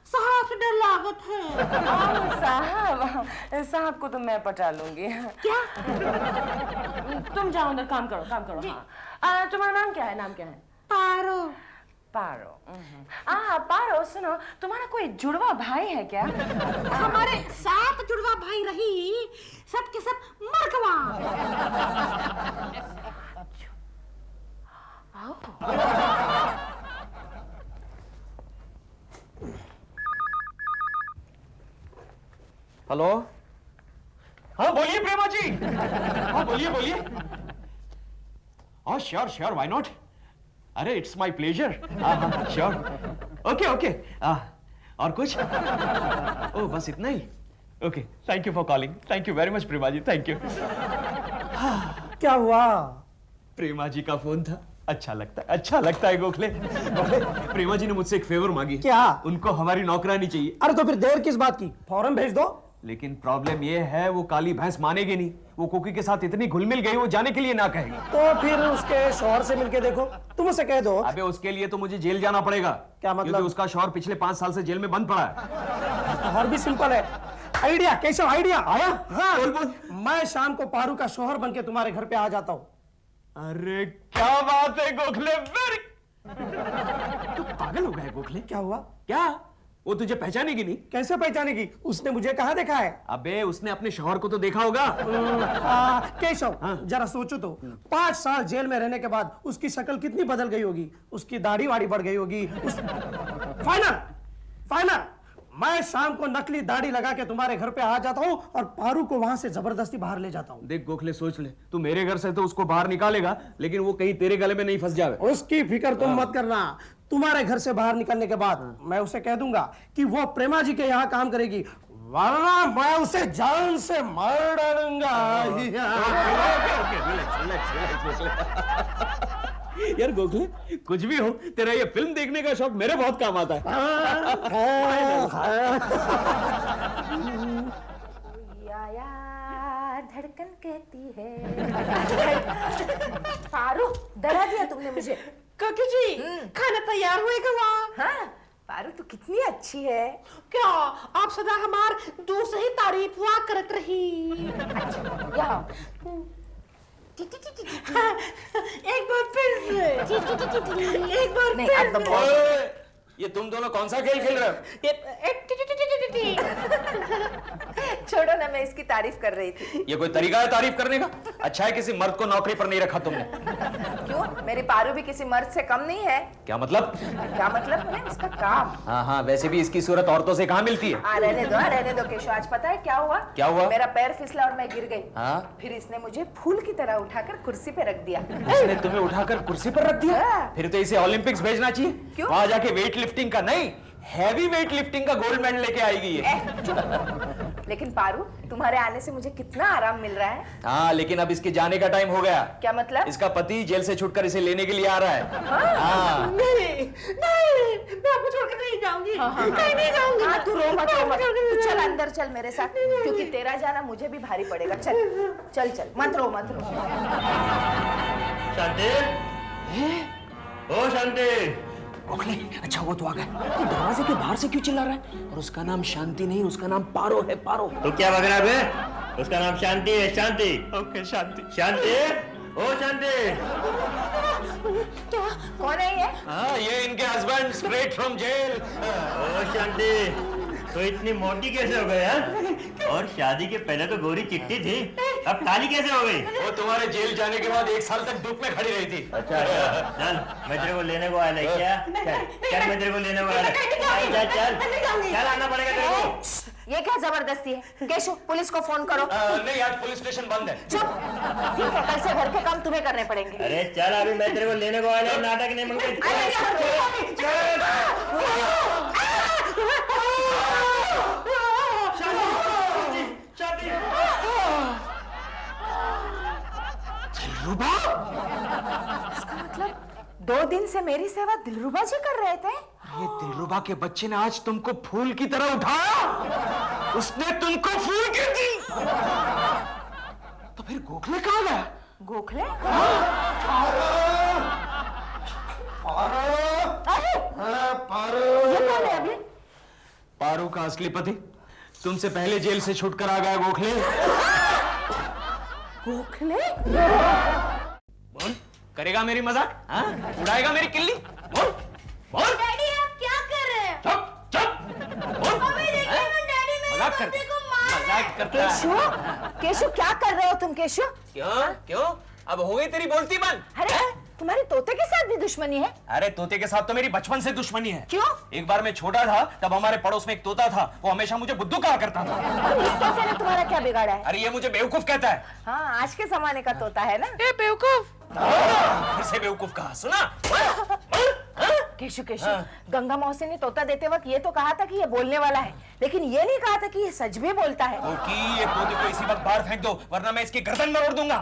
Speaker 1: साहब से डर लागत है।
Speaker 5: साहब को तो मैं पटा लूंगी।
Speaker 1: क्या?
Speaker 5: तुम जाओ अंदर, काम करो। हाँ, तुम्हारा नाम क्या है?
Speaker 1: पारो।
Speaker 5: पारो। पारो, सुनो, तुम्हारा कोई जुड़वा भाई है क्या?
Speaker 1: हमारे 7 जुड़वा भाई रही, सब के सब मर गवा।
Speaker 11: हेलो, हाँ बोलिए प्रेमा जी। हाँ बोलिए। हाँ श्योर, व्हाई नॉट। अरे इट्स माय प्लेजर। हाँ श्योर, ओके। और कुछ? ओह बस इतना ही? Okay, thank you for calling. Thank you very much Prema ji, thank you.
Speaker 6: क्या हुआ?
Speaker 11: प्रेमा जी का फोन था। अच्छा लगता है गोखले। प्रेमा जी ने मुझसे एक फेवर मांगी।
Speaker 6: क्या?
Speaker 11: उनको हमारी नौकरानी चाहिए।
Speaker 6: अरे तो फिर देर किस बात की, फौरन भेज दो।
Speaker 11: लेकिन प्रॉब्लम ये है, वो काली भैंस मानेगी नहीं। वो कोकी के साथ इतनी घुल मिल गई, वो जाने के लिए ना कहेगी।
Speaker 6: तो फिर उसके शौहर से मिलके देखो, तुम उसे कह दो।
Speaker 11: अबे उसके लिए तो मुझे जेल जाना पड़ेगा।
Speaker 6: क्या मतलब?
Speaker 11: क्योंकि उसका शौहर पिछले 5 साल से जेल में बंद पड़ा है।
Speaker 6: और भी सिंपल है। आइडिया केशव, आइडिया
Speaker 11: आया?
Speaker 6: हाँ,
Speaker 11: बोल।
Speaker 6: मैं शाम को पारू का शौहर बनके तुम्हारे घर पे आ जाता हूँ।
Speaker 11: अरे क्या बात है गोखले, वेरी। तू पागल हो गया है गोखले?
Speaker 6: क्या हुआ?
Speaker 11: क्या वो तुझे पहचानेगी नहीं?
Speaker 6: कैसे पहचानेगी? उसने मुझे कहाँ देखा है?
Speaker 11: अबे उसने अपने शौहर को तो देखा होगा।
Speaker 6: केशव, जरा सोचो तो, 5 साल जेल में रहने के बाद उसकी शक्ल कितनी बदल गई होगी। उसकी दाढ़ी वाड़ी बढ़ गई होगी। फाइनल, मैं शाम को नकली दाढ़ी लगा के तुम्हारे घर पे आ जाता हूँ और पारू को वहां से जबरदस्ती बाहर ले जाता हूँ।
Speaker 11: देख गोखले, सोच ले, तू मेरे घर से तो उसको बाहर निकालेगा, लेकिन वो कहीं तेरे गले में नहीं फंस जाए।
Speaker 6: उसकी फिक्र तुम मत करना। तुम्हारे घर से बाहर निकलने के बाद मैं उसे कह दूंगा कि वो प्रेमा जी के यहाँ काम करेगी, वरना मैं उसे जान से मार डालूंगा।
Speaker 11: यार गोखले, कुछ भी हो, तेरा ये फिल्म देखने का शौक मेरे बहुत काम आता है।
Speaker 3: धड़कन कहती है। पारू, डरा दिया तुमने मुझे।
Speaker 1: कोकी जी, खाना तैयार होएगा वहाँ।
Speaker 3: हाँ, पारू तो कितनी अच्छी है।
Speaker 1: क्या आप सदा हमार दूर से ही तारीफ हुआ करत रही।
Speaker 3: अच्छा,
Speaker 1: एक बार फिर से। एक बार
Speaker 3: नहीं,
Speaker 1: फिर
Speaker 3: अब तो बहुत।
Speaker 11: ये तुम दोनों कौन सा खेल खेल रहे हो?
Speaker 3: छोड़ो ना, मैं इसकी तारीफ कर रही थी।
Speaker 11: ये कोई तरीका है तारीफ करने का?
Speaker 2: अच्छा है किसी मर्द को नौकरी पर नहीं रखा तुमने।
Speaker 3: क्यों? मेरी पारू भी किसी मर्द से कम नहीं है।
Speaker 2: क्या मतलब?
Speaker 3: क्या मतलब है? इसका काम।
Speaker 2: हाँ हाँ, वैसे भी इसकी सूरत औरतों से कहाँ मिलती है।
Speaker 3: रहने दो केशव। आज पता है क्या हुआ?
Speaker 2: क्या हुआ?
Speaker 3: मेरा पैर फिसला और मैं गिर गई।
Speaker 2: हाँ?
Speaker 3: फिर इसने मुझे फूल की तरह उठाकर कुर्सी पे रख दिया।
Speaker 2: इसने तुम्हें उठाकर कुर्सी पर रख दिया?
Speaker 3: हाँ।
Speaker 2: फिर तो इसे ओलंपिक्स भेजना चाहिए।
Speaker 3: क्यों?
Speaker 2: वहां जाके वेट लिफ्टिंग का नहीं, हैवी वेट लिफ्टिंग का गोल्ड मेडल लेके आएगी ये।
Speaker 3: लेकिन पारू, तुम्हारे आने से मुझे कितना आराम मिल रहा है।
Speaker 2: हाँ, लेकिन अब इसके जाने का टाइम हो गया।
Speaker 3: क्या मतलब?
Speaker 2: इसका पति जेल से छूटकर इसे लेने के लिए आ रहा है। हाँ।
Speaker 1: नहीं मैं आपको छोड़कर नहीं जाऊंगी। कहीं नहीं जाऊंगी।
Speaker 3: हाँ, तू रो मत। तू चल अंदर चल मेरे साथ, क्योंकि तेरा जाना मुझे भी भारी पड़ेगा। चल मत रो।
Speaker 10: शांति, ओ शांति।
Speaker 2: गोखले, अच्छा वो तो आ गया। तो दरवाजे के बाहर से क्यों चिल्ला रहा है? और उसका नाम शांति नहीं, उसका नाम पारो है, पारो।
Speaker 10: तो क्या बग रहा है? उसका नाम शांति है, शांति।
Speaker 2: ओके, शांति।
Speaker 10: शांति, ओ शांति।
Speaker 3: कौन है ये?
Speaker 2: हाँ, ये इनके हस्बैंड, स्ट्रेट फ्रॉम जेल।
Speaker 10: ओ शांति, तो इतनी मोटी कैसे हो गई? और शादी के पहले तो गोरी चिट्टी थी, अब काली कैसे हो गई?
Speaker 2: वो तुम्हारे जेल जाने के बाद 1 साल तक धूप में खड़ी रही थी।
Speaker 10: अच्छा, चल मैं तेरे को लेने को आया क्या? चल मैं तेरे को लेने को आया। चल आना पड़ेगा तेरे को।
Speaker 3: ये क्या जबरदस्ती है? केशव, पुलिस को फोन करो।
Speaker 2: नहीं, आज पुलिस स्टेशन बंद है।
Speaker 3: चुप। ठीक है, कल से घर के काम तुम्हें करने पड़ेंगे।
Speaker 10: अरे चल, अभी मैं तेरे को लेने को आया, नाटक नहीं मंगे।
Speaker 3: इसका मतलब 2 दिन से मेरी सेवा दिलरुबा जी कर रहे थे।
Speaker 2: ये दिलरुबा के बच्चे ने आज तुमको फूल की तरह उठाया। उसने तुमको फूल की दी। तो फिर गोखले कहाँ गया?
Speaker 3: गोखले? ये कौन है अभी?
Speaker 2: पारू का असली पति तुमसे पहले जेल से छूटकर आ गया। गोखले, बोल, करेगा मेरी मजाक? हाँ? उड़ाएगा मेरी किल्ली? बोल।
Speaker 8: डैडी आप क्या कर रहे हैं?
Speaker 2: चुप। बोल।
Speaker 8: डैडी
Speaker 2: मजाक करता है।
Speaker 3: केशव क्या कर रहे हो तुम? केशव,
Speaker 2: क्यों? अब हो गई तेरी बोलती बंद?
Speaker 3: अरे तुम्हारी तोते के साथ भी दुश्मनी है?
Speaker 2: अरे तोते के साथ तो मेरी बचपन से दुश्मनी है।
Speaker 3: क्यों?
Speaker 2: एक बार मैं छोटा था, तब हमारे पड़ोस में एक तोता था, वो हमेशा मुझे बुद्धू कहा करता था।
Speaker 3: और इस तोते ने तुम्हारा क्या बिगाड़ा है?
Speaker 2: अरे ये मुझे बेवकूफ कहता है।
Speaker 3: हाँ, आज के जमाने का तोता है ना।
Speaker 1: बेवकूफ।
Speaker 2: इसे बेवकूफ कहा, सुना?
Speaker 3: केशव, गंगा मौसी ने तोता देते वक्त ये तो कहा था कि ये बोलने वाला है, लेकिन ये नहीं कहा था कि ये सच भी बोलता है।
Speaker 2: ओके, ये तोते को इसी वक्त बाहर फेंक दो, वरना मैं इसकी गर्दन मरोड़ दूंगा।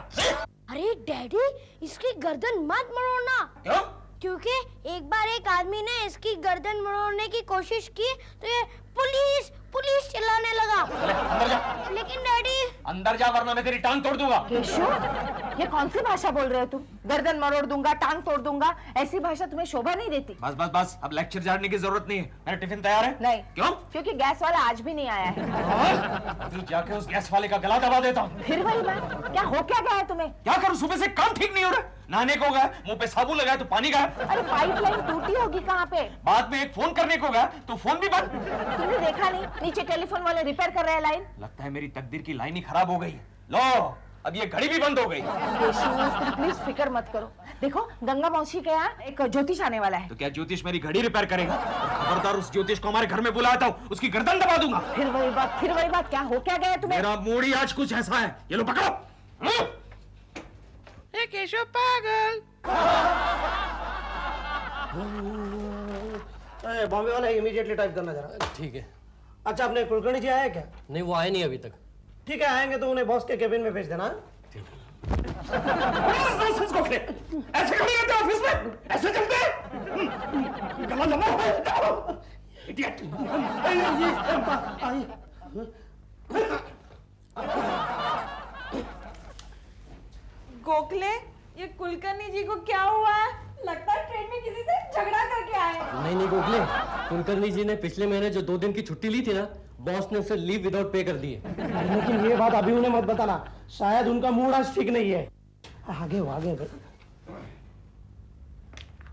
Speaker 8: अरे डैडी इसकी गर्दन मत मरोड़ना।
Speaker 2: क्यों?
Speaker 8: क्योंकि एक बार एक आदमी ने इसकी गर्दन मरोड़ने की कोशिश की तो ये पुलिस पुलिस चिल्लाने लगा।
Speaker 2: अंदर जा।
Speaker 8: लेकिन डैडी
Speaker 2: अंदर जा, वरना मैं तेरी टांग तोड़ दूंगा।
Speaker 3: केशव, ये कौन सी भाषा बोल रहे हो तुम? गर्दन मरोड़ दूंगा, टांग तोड़ दूंगा, ऐसी भाषा तुम्हें शोभा नहीं देती।
Speaker 2: बस, अब लेक्चर झाड़ने की जरूरत नहीं है। मेरा टिफिन तैयार है?
Speaker 3: नहीं।
Speaker 2: क्यों?
Speaker 3: क्योंकि गैस वाला आज भी नहीं आया है।
Speaker 2: अभी जाके उस गैस वाले का गला दबा देता हूँ।
Speaker 3: फिर वही बात, क्या हो क्या गया है तुम्हें?
Speaker 2: क्या करूं, सुबह से काम ठीक नहीं हो रहा। नहाने को गया, मुंह पे साबुन लगाया तो पानी गया।
Speaker 3: अरे पाइपलाइन टूटी होगी कहाँ पे?
Speaker 2: बाद में एक फोन करने को गया तो फोन भी बंद।
Speaker 3: तुमने देखा नहीं? नीचे टेलीफोन वाले रिपेयर कर रहे हैं लाइन।
Speaker 2: लगता है मेरी तकदीर की लाइन ही खराब हो गई है। लो, अब ये घड़ी भी बंद हो गई।
Speaker 3: केशव, तुम प्लीज फिक्र मत करो। देखो, गंगा मौसी के यहाँ एक ज्योतिष आने वाला है।
Speaker 2: तो क्या ज्योतिष मेरी घड़ी रिपेयर करेगा? खबरदार, उस ज्योतिष को हमारे घर में बुलाता हूँ, उसकी गर्दन दबा दूंगा।
Speaker 3: फिर वही बात, क्या हो क्या गया तुम्हें?
Speaker 2: मेरा मूड ही आज कुछ ऐसा है। ये लो पकड़ो।
Speaker 1: ये केशव पागल।
Speaker 6: बॉम्बे वाला इमीडिएटली टाइप करना जरा।
Speaker 12: ठीक है।
Speaker 6: अच्छा, अपने कुलकर्णी जी आए क्या?
Speaker 12: नहीं, वो आए नहीं अभी तक।
Speaker 6: ठीक है, आएंगे तो उन्हें बॉस के केबिन में भेज देना।
Speaker 2: ऐसे खड़े रहते ऑफिस में? ऐसे चलते? गला लंबा है। इडियट।
Speaker 7: गोखले, ये कुलकर्णी जी को क्या हुआ है? लगता है ट्रेन में किसी से झगड़ा करके आए।
Speaker 12: नहीं गोखले, कुलकर्णी जी ने पिछले महीने जो 2 दिन की छुट्टी ली थी ना, बॉस ने उसे लीव विदाउट पे कर दी है।
Speaker 6: लेकिन ये बात अभी उन्हें मत बताना, शायद उनका मूड आज ठीक नहीं है। आगे।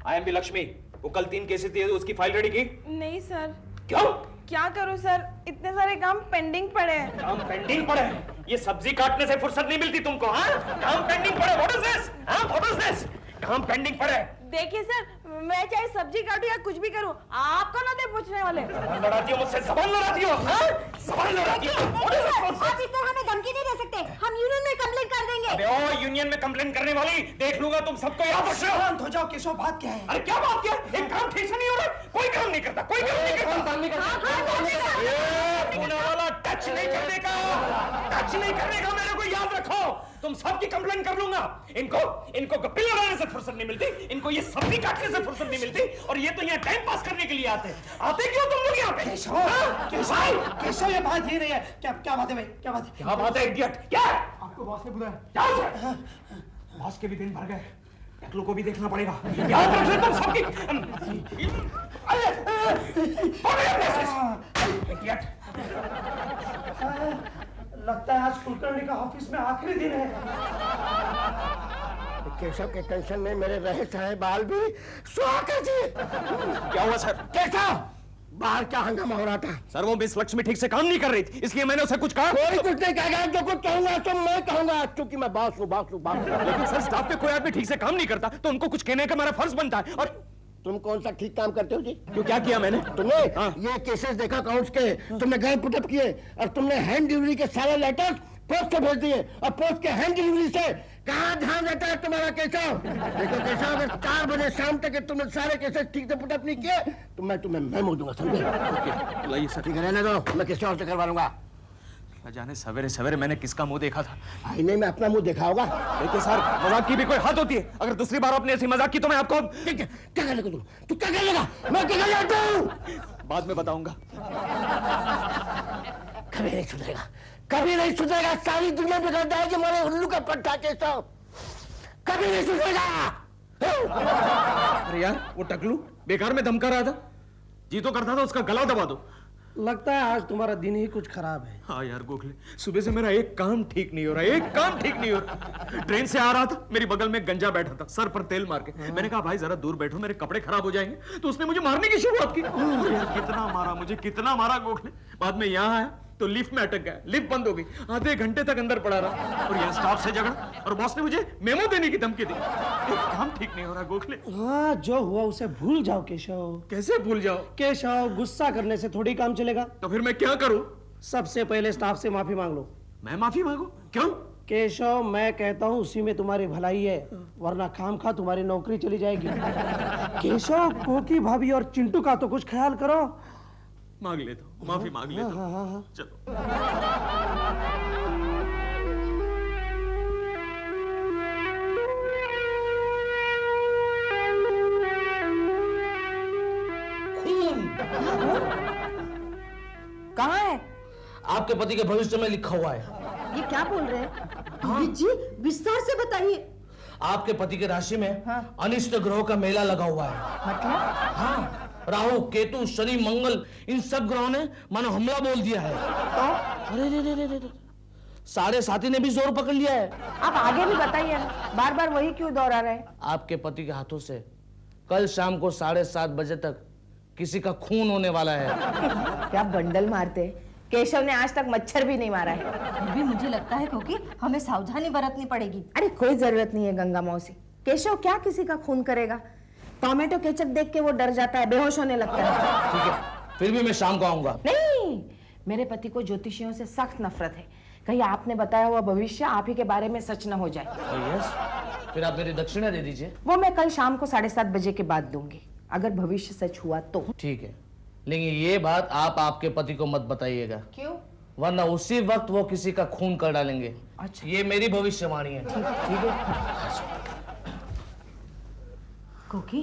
Speaker 2: आई एम बी लक्ष्मी, वो कल 3 केसेस दिए, उसकी फाइल रेडी की?
Speaker 7: नहीं सर।
Speaker 2: क्यों?
Speaker 7: क्या करूं सर, इतने सारे काम पेंडिंग पड़े हैं।
Speaker 2: काम पेंडिंग पड़े हैं?
Speaker 11: ये सब्जी काटने से फुर्सत नहीं मिलती तुमको? हाँ, काम पेंडिंग पड़े। What is this? हाँ, व्हाट इज दिस? काम पेंडिंग पड़े।
Speaker 7: देखिए सर, मैं चाहे सब्जी काटूं या कुछ भी करूं, आप कौन होते पूछने वाले?
Speaker 11: जबान लड़ाती हो मुझसे, जबान लड़ाती हो, हाँ? जबान लड़ाती हो।
Speaker 4: आप इस तरह हमें धमकी नहीं दे सकते, हम यूनियन में कंप्लेंट कर देंगे।
Speaker 11: अबे ओ यूनियन में कंप्लेंट करने वाली, देख लूंगा तुम सबको। याद रखो।
Speaker 6: शांत हो जाओ केशव, बात क्या है?
Speaker 11: अरे क्या बात क्या? एक काम ठीक से नहीं हो रहा, कोई काम नहीं करता, कोई काम नहीं करता। ये पुणे वाला टच नहीं करने का, टच नहीं करने का, मेरे को याद रखो। तुम सबकी कंप्लेंट कर लूंगा। इनको गप्पे लड़ाने से फुर्सत नहीं मिलती, इनको ये सब्जी काटने से फुर्सत नहीं मिलती, और ये तो यहाँ टाइम पास करने के लिए आते क्यों तुम लोग यहाँ पे?
Speaker 6: केशव, ये बात ये नहीं है। क्या बात है भाई? क्या बात है?
Speaker 11: क्या बात है इडियट? क्या
Speaker 6: आपको बॉस ने बुलाया?
Speaker 11: क्या है? बॉस के भी दिन भर गए, टकलू को भी देखना पड़ेगा। याद रख ले तुम सबकी। इडियट।
Speaker 6: लगता है आज कुलकर्णी का ऑफिस में आखिरी दिन है।
Speaker 9: केशव के टेंशन में मेरे रहे चाहे बाल भी सुहाकर जी।
Speaker 11: क्या हुआ सर?
Speaker 9: केशव, बाहर क्या हंगामा हो रहा था?
Speaker 11: सर वो मिस लक्ष्मी ठीक से काम नहीं कर रही थी, इसलिए मैंने उसे कुछ कहा।
Speaker 9: कोई कुछ नहीं कहेगा, जो कुछ कहूंगा तो मैं कहूंगा, क्योंकि मैं बॉस हूँ।
Speaker 11: लेकिन सर स्टाफ में कोई आदमी ठीक से काम नहीं करता तो उनको कुछ कहने का मेरा फर्ज बनता है। और
Speaker 9: तुम कौन सा ठीक काम करते हो जी?
Speaker 11: क्यों, क्या किया मैंने?
Speaker 9: तुमने
Speaker 11: हाँ।
Speaker 9: ये केसेस देखा अकाउंट्स के, तुमने घर पुटअप किए, और तुमने हैंड डिलीवरी के सारे लेटर्स पोस्ट से भेज दिए, और पोस्ट के हैंड डिलीवरी से कहाँ ध्यान रहता है तुम्हारा केशव? देखो केशव, अगर 4 बजे शाम तक तुमने सारे केसेस ठीक से पुटअप नहीं किए तो मैं तुम्हें मेमो दूंगा, समझे?
Speaker 11: लाइए सर।
Speaker 9: ठीक है, रहने दो, मैं किसी और से करवा लूंगा।
Speaker 11: न जाने सवेरे सवेरे मैंने किसका मुंह देखा था।
Speaker 9: आईने में अपना मुंह देखा होगा।
Speaker 11: देखिए सर, मजाक की भी कोई हद होती है। अगर दूसरी बार आपने ऐसी मजाक की तो मैं आपको
Speaker 9: क्या कर लेगा तू क्या कर लेगा? मैं क्या कर लेता हूँ
Speaker 11: बाद में बताऊंगा।
Speaker 9: कभी नहीं सुधरेगा, कभी नहीं सुधरेगा। सारी दुनिया में कहता है कि हमारे उल्लू का पट्टा केशव, कभी नहीं सुधरेगा।
Speaker 11: अरे यार, वो टकलू बेकार में धमका रहा था, जी तो करता था उसका गला दबा दो।
Speaker 6: लगता है आज तुम्हारा दिन ही कुछ खराब है।
Speaker 11: हाँ यार गोखले, सुबह से मेरा एक काम ठीक नहीं हो रहा, एक काम ठीक नहीं हो रहा। ट्रेन से आ रहा था, मेरी बगल में गंजा बैठा था, सर पर तेल मार के। मैंने कहा भाई जरा दूर बैठो, मेरे कपड़े खराब हो जाएंगे। तो उसने मुझे मारने की शुरुआत की। यार कितना मारा मुझे, कितना मारा गोखले। बाद में यहाँ आया तो लिफ्ट में अटक गया, लिफ्ट बंद हो गई, आधे घंटे तक अंदर पड़ा रहा, और यहाँ स्टाफ से झगड़ा, और बॉस ने मुझे मेमो देने की धमकी दी। एक काम ठीक नहीं हो रहा गोखले।
Speaker 6: हाँ, जो हुआ उसे भूल जाओ केशव।
Speaker 11: कैसे भूल जाओ?
Speaker 6: केशव, गुस्सा करने से थोड़ी काम चलेगा।
Speaker 11: तो फिर मैं क्या करूं?
Speaker 6: सबसे पहले स्टाफ से माफी मांग लो।
Speaker 11: मैं माफी मांगू? क्यों?
Speaker 6: केशव, मैं कहता हूँ उसी में तुम्हारी भलाई है, वरना खामखा तुम्हारी नौकरी चली जाएगी। केशव, कोकी भाभी और चिंटू का तो कुछ ख्याल करो।
Speaker 11: मांग लेता हूं, माफी मांग लेता हूं। चलो।
Speaker 3: कहाँ है?
Speaker 12: आपके पति के भविष्य में लिखा हुआ है।
Speaker 4: ये क्या बोल रहे हैं? जी विस्तार से बताइए।
Speaker 12: आपके पति के राशि में अनिष्ट ग्रहों का मेला लगा हुआ है।
Speaker 3: मतलब?
Speaker 12: हाँ, राहु, केतु, शनि, मंगल, इन सब ग्रहों ने मानो हमला बोल दिया है। तो अरे रे, साढ़े साथी ने भी जोर पकड़ लिया है।
Speaker 3: आप आगे भी बताइए ना, बार बार वही क्यों दोहरा रहे हैं?
Speaker 12: आपके पति के हाथों से कल शाम को 7:30 बजे तक किसी का खून होने वाला है।
Speaker 3: क्या बंडल मारते? केशव ने आज तक मच्छर भी नहीं मारा है।
Speaker 4: फिर भी मुझे लगता है क्योंकि हमें सावधानी बरतनी पड़ेगी।
Speaker 3: अरे कोई जरूरत नहीं है गंगा मौसी, केशव क्या किसी का खून करेगा? टोमेटो केचप देख के वो डर जाता है, बेहोश होने लगता है।
Speaker 12: ठीक है, फिर भी मैं शाम को आऊंगा।
Speaker 3: नहीं, मेरे पति को ज्योतिषियों से सख्त नफरत है। कहीं आपने बताया हुआ भविष्य आप ही के बारे में सच न हो जाए।
Speaker 12: यस, फिर आप मेरी दक्षिणा दे दीजिए।
Speaker 3: वो मैं कल शाम को 7:30 बजे के बाद दूंगी, अगर भविष्य सच हुआ तो।
Speaker 12: ठीक है, लेकिन ये बात आप आपके पति को मत बताइएगा।
Speaker 3: क्यों?
Speaker 12: वरना उसी वक्त वो किसी का खून कर डालेंगे।
Speaker 3: अच्छा,
Speaker 12: ये मेरी भविष्यवाणी है।
Speaker 3: ठीक है।
Speaker 4: कोकी,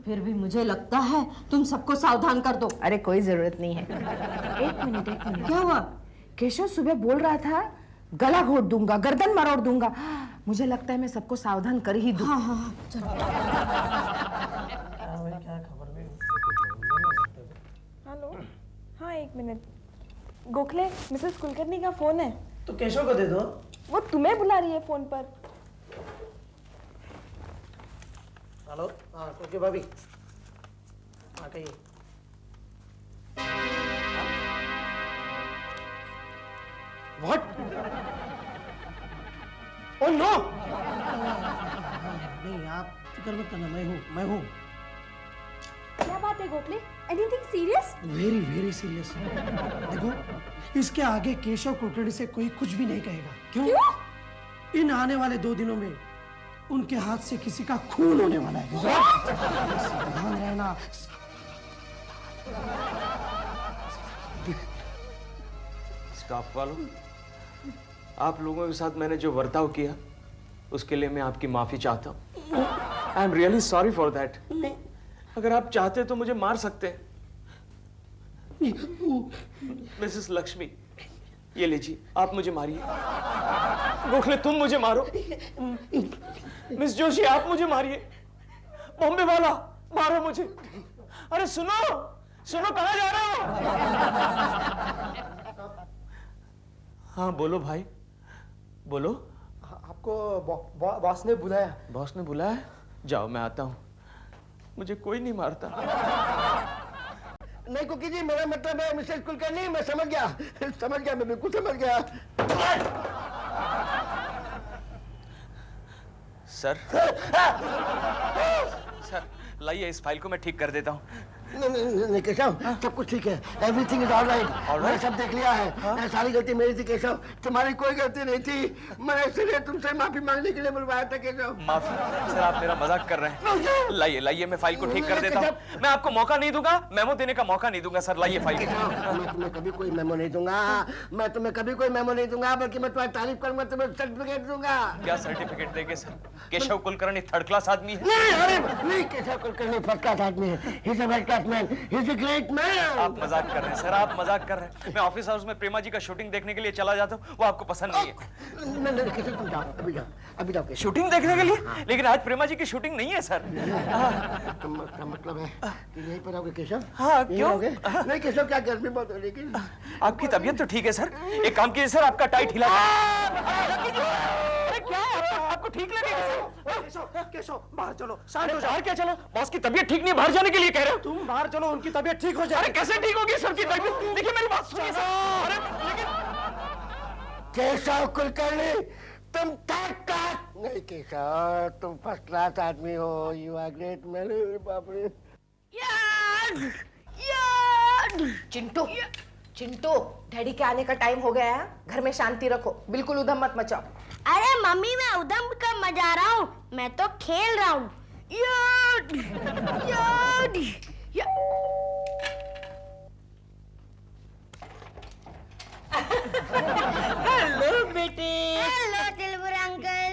Speaker 4: फिर भी मुझे लगता है तुम सबको सावधान कर दो।
Speaker 3: अरे कोई जरूरत नहीं है। एक मिनट।
Speaker 4: क्या हुआ?
Speaker 3: केशव सुबह बोल रहा था गला घोट दूंगा, गर्दन मरोड़ दूंगा। मुझे लगता है मैं सबको सावधान कर ही दूं।
Speaker 4: हाँ, चलो।
Speaker 7: हेलो, हाँ 1 मिनट। गोखले, मिसेस कुलकर्णी का फोन है।
Speaker 6: तो केशव को दे दो।
Speaker 7: वो तुम्हें बुला रही है फोन पर।
Speaker 6: हेलो, हाँ कोकी भाभी, हाँ कहिए। What? Oh no! नहीं, आप फिक्र मत करना, मैं हूँ।
Speaker 7: क्या बात है Gokhale? Anything serious?
Speaker 6: Very very serious. देखो, इसके आगे केशव कुलकर्णी से कोई कुछ भी नहीं कहेगा। क्यों? इन आने वाले 2 दिनों में उनके हाथ से किसी का खून होने वाला है। सावधान रहना।
Speaker 11: स्टाफ वालों, आप लोगों के साथ मैंने जो बर्ताव किया उसके लिए मैं आपकी माफी चाहता हूँ। I am really sorry for that. अगर आप चाहते तो मुझे मार सकते हैं। मिसेस लक्ष्मी, ये लीजिए, आप मुझे मारिए। गोखले, तुम मुझे मारो। मिस जोशी, आप मुझे मारिए। बॉम्बे वाला, मारो मुझे। अरे सुनो, कहाँ जा रहे हो? हाँ बोलो भाई, बोलो।
Speaker 6: आपको बॉस ने बुलाया।
Speaker 11: बॉस ने बुलाया? जाओ, मैं आता हूँ। मुझे कोई नहीं मारता।
Speaker 9: नहीं कुकी जी, मेरा मतलब है मिसेस कुलकर्णी, मैं समझ गया, मैं बिल्कुल समझ गया।
Speaker 11: सर, लाइए इस फाइल को मैं ठीक कर देता हूँ।
Speaker 9: नहीं केशव, सब कुछ ठीक है, एवरीथिंग इज ऑल राइट। मैंने सब देख लिया है। सारी गलती मेरी थी केशव, तुम्हारी कोई गलती नहीं थी। मैं इसलिए तुमसे माफी मांगने के लिए बुलवाया था केशव।
Speaker 11: माफी? सर, आप मेरा मजाक कर रहे हैं। लाइए मैं फाइल को ठीक कर देता हूँ। मैं आपको मौका नहीं दूंगा, मेमो देने का मौका नहीं दूंगा। सर लाइए फाइल।
Speaker 9: मैं तुम्हें कभी कोई मेमो नहीं दूंगा, बल्कि मैं तुम्हारी तारीफ करूंगा, तुम्हें सर्टिफिकेट दूंगा।
Speaker 11: क्या सर्टिफिकेट देंगे sir? Keshav Kulkarni 3rd class आदमी है।
Speaker 9: नहीं, केशव कुलकर्णी 1st क्लास आदमी है। He is a world class man, he is a great man.
Speaker 11: आप मजाक कर रहे हैं सर, आप मजाक कर रहे हैं। मैं ऑफिस हाउस में प्रेमा जी का शूटिंग देखने के लिए चला जाता हूँ, वो आपको पसंद नहीं है।
Speaker 9: नहीं, केशव तुम जाओ, अभी जाओ केशव।
Speaker 11: शूटिंग देखने के लिए? लेकिन आज प्रेमा जी की शूटिंग नहीं है सर।
Speaker 9: का मतलब है कि यहीं पर आओगे केशव?
Speaker 11: हाँ, क्यों?
Speaker 9: नहीं केशव, क्या गर्मी बहुत हो रही है।
Speaker 11: आपकी तबीयत तो ठीक है सर? एक काम कीजिए सर, आपका टाई ढीला। क्या आपको ठीक लगेगा सर?
Speaker 6: केशव, बाहर चलो, शांत हो जाओ।
Speaker 11: बाहर क्या चलो? बॉस की तबीयत ठीक नहीं है, बाहर जाने के लिए कह रहे हो?
Speaker 6: तुम बाहर चलो, उनकी तबीयत ठीक हो जाए।
Speaker 11: अरे कैसे ठीक होगी सर की तबीयत? देखिए मेरी बात सुनिए सर। अरे लेकिन
Speaker 9: केशव कुलकर्णी, तुम टक नहीं केशव, तुम 1st क्लास आदमी हो। You are great man. बाप रे।
Speaker 3: चिंटू, डैडी के आने का टाइम हो गया है। घर में शांति रखो, बिल्कुल उधम मत मचाओ।
Speaker 8: अरे मम्मी, मैं उधम कर मजा रहा हूँ, मैं तो खेल रहा हूँ।
Speaker 1: हेलो बेटे।
Speaker 8: हेलो दिलबर अंकल।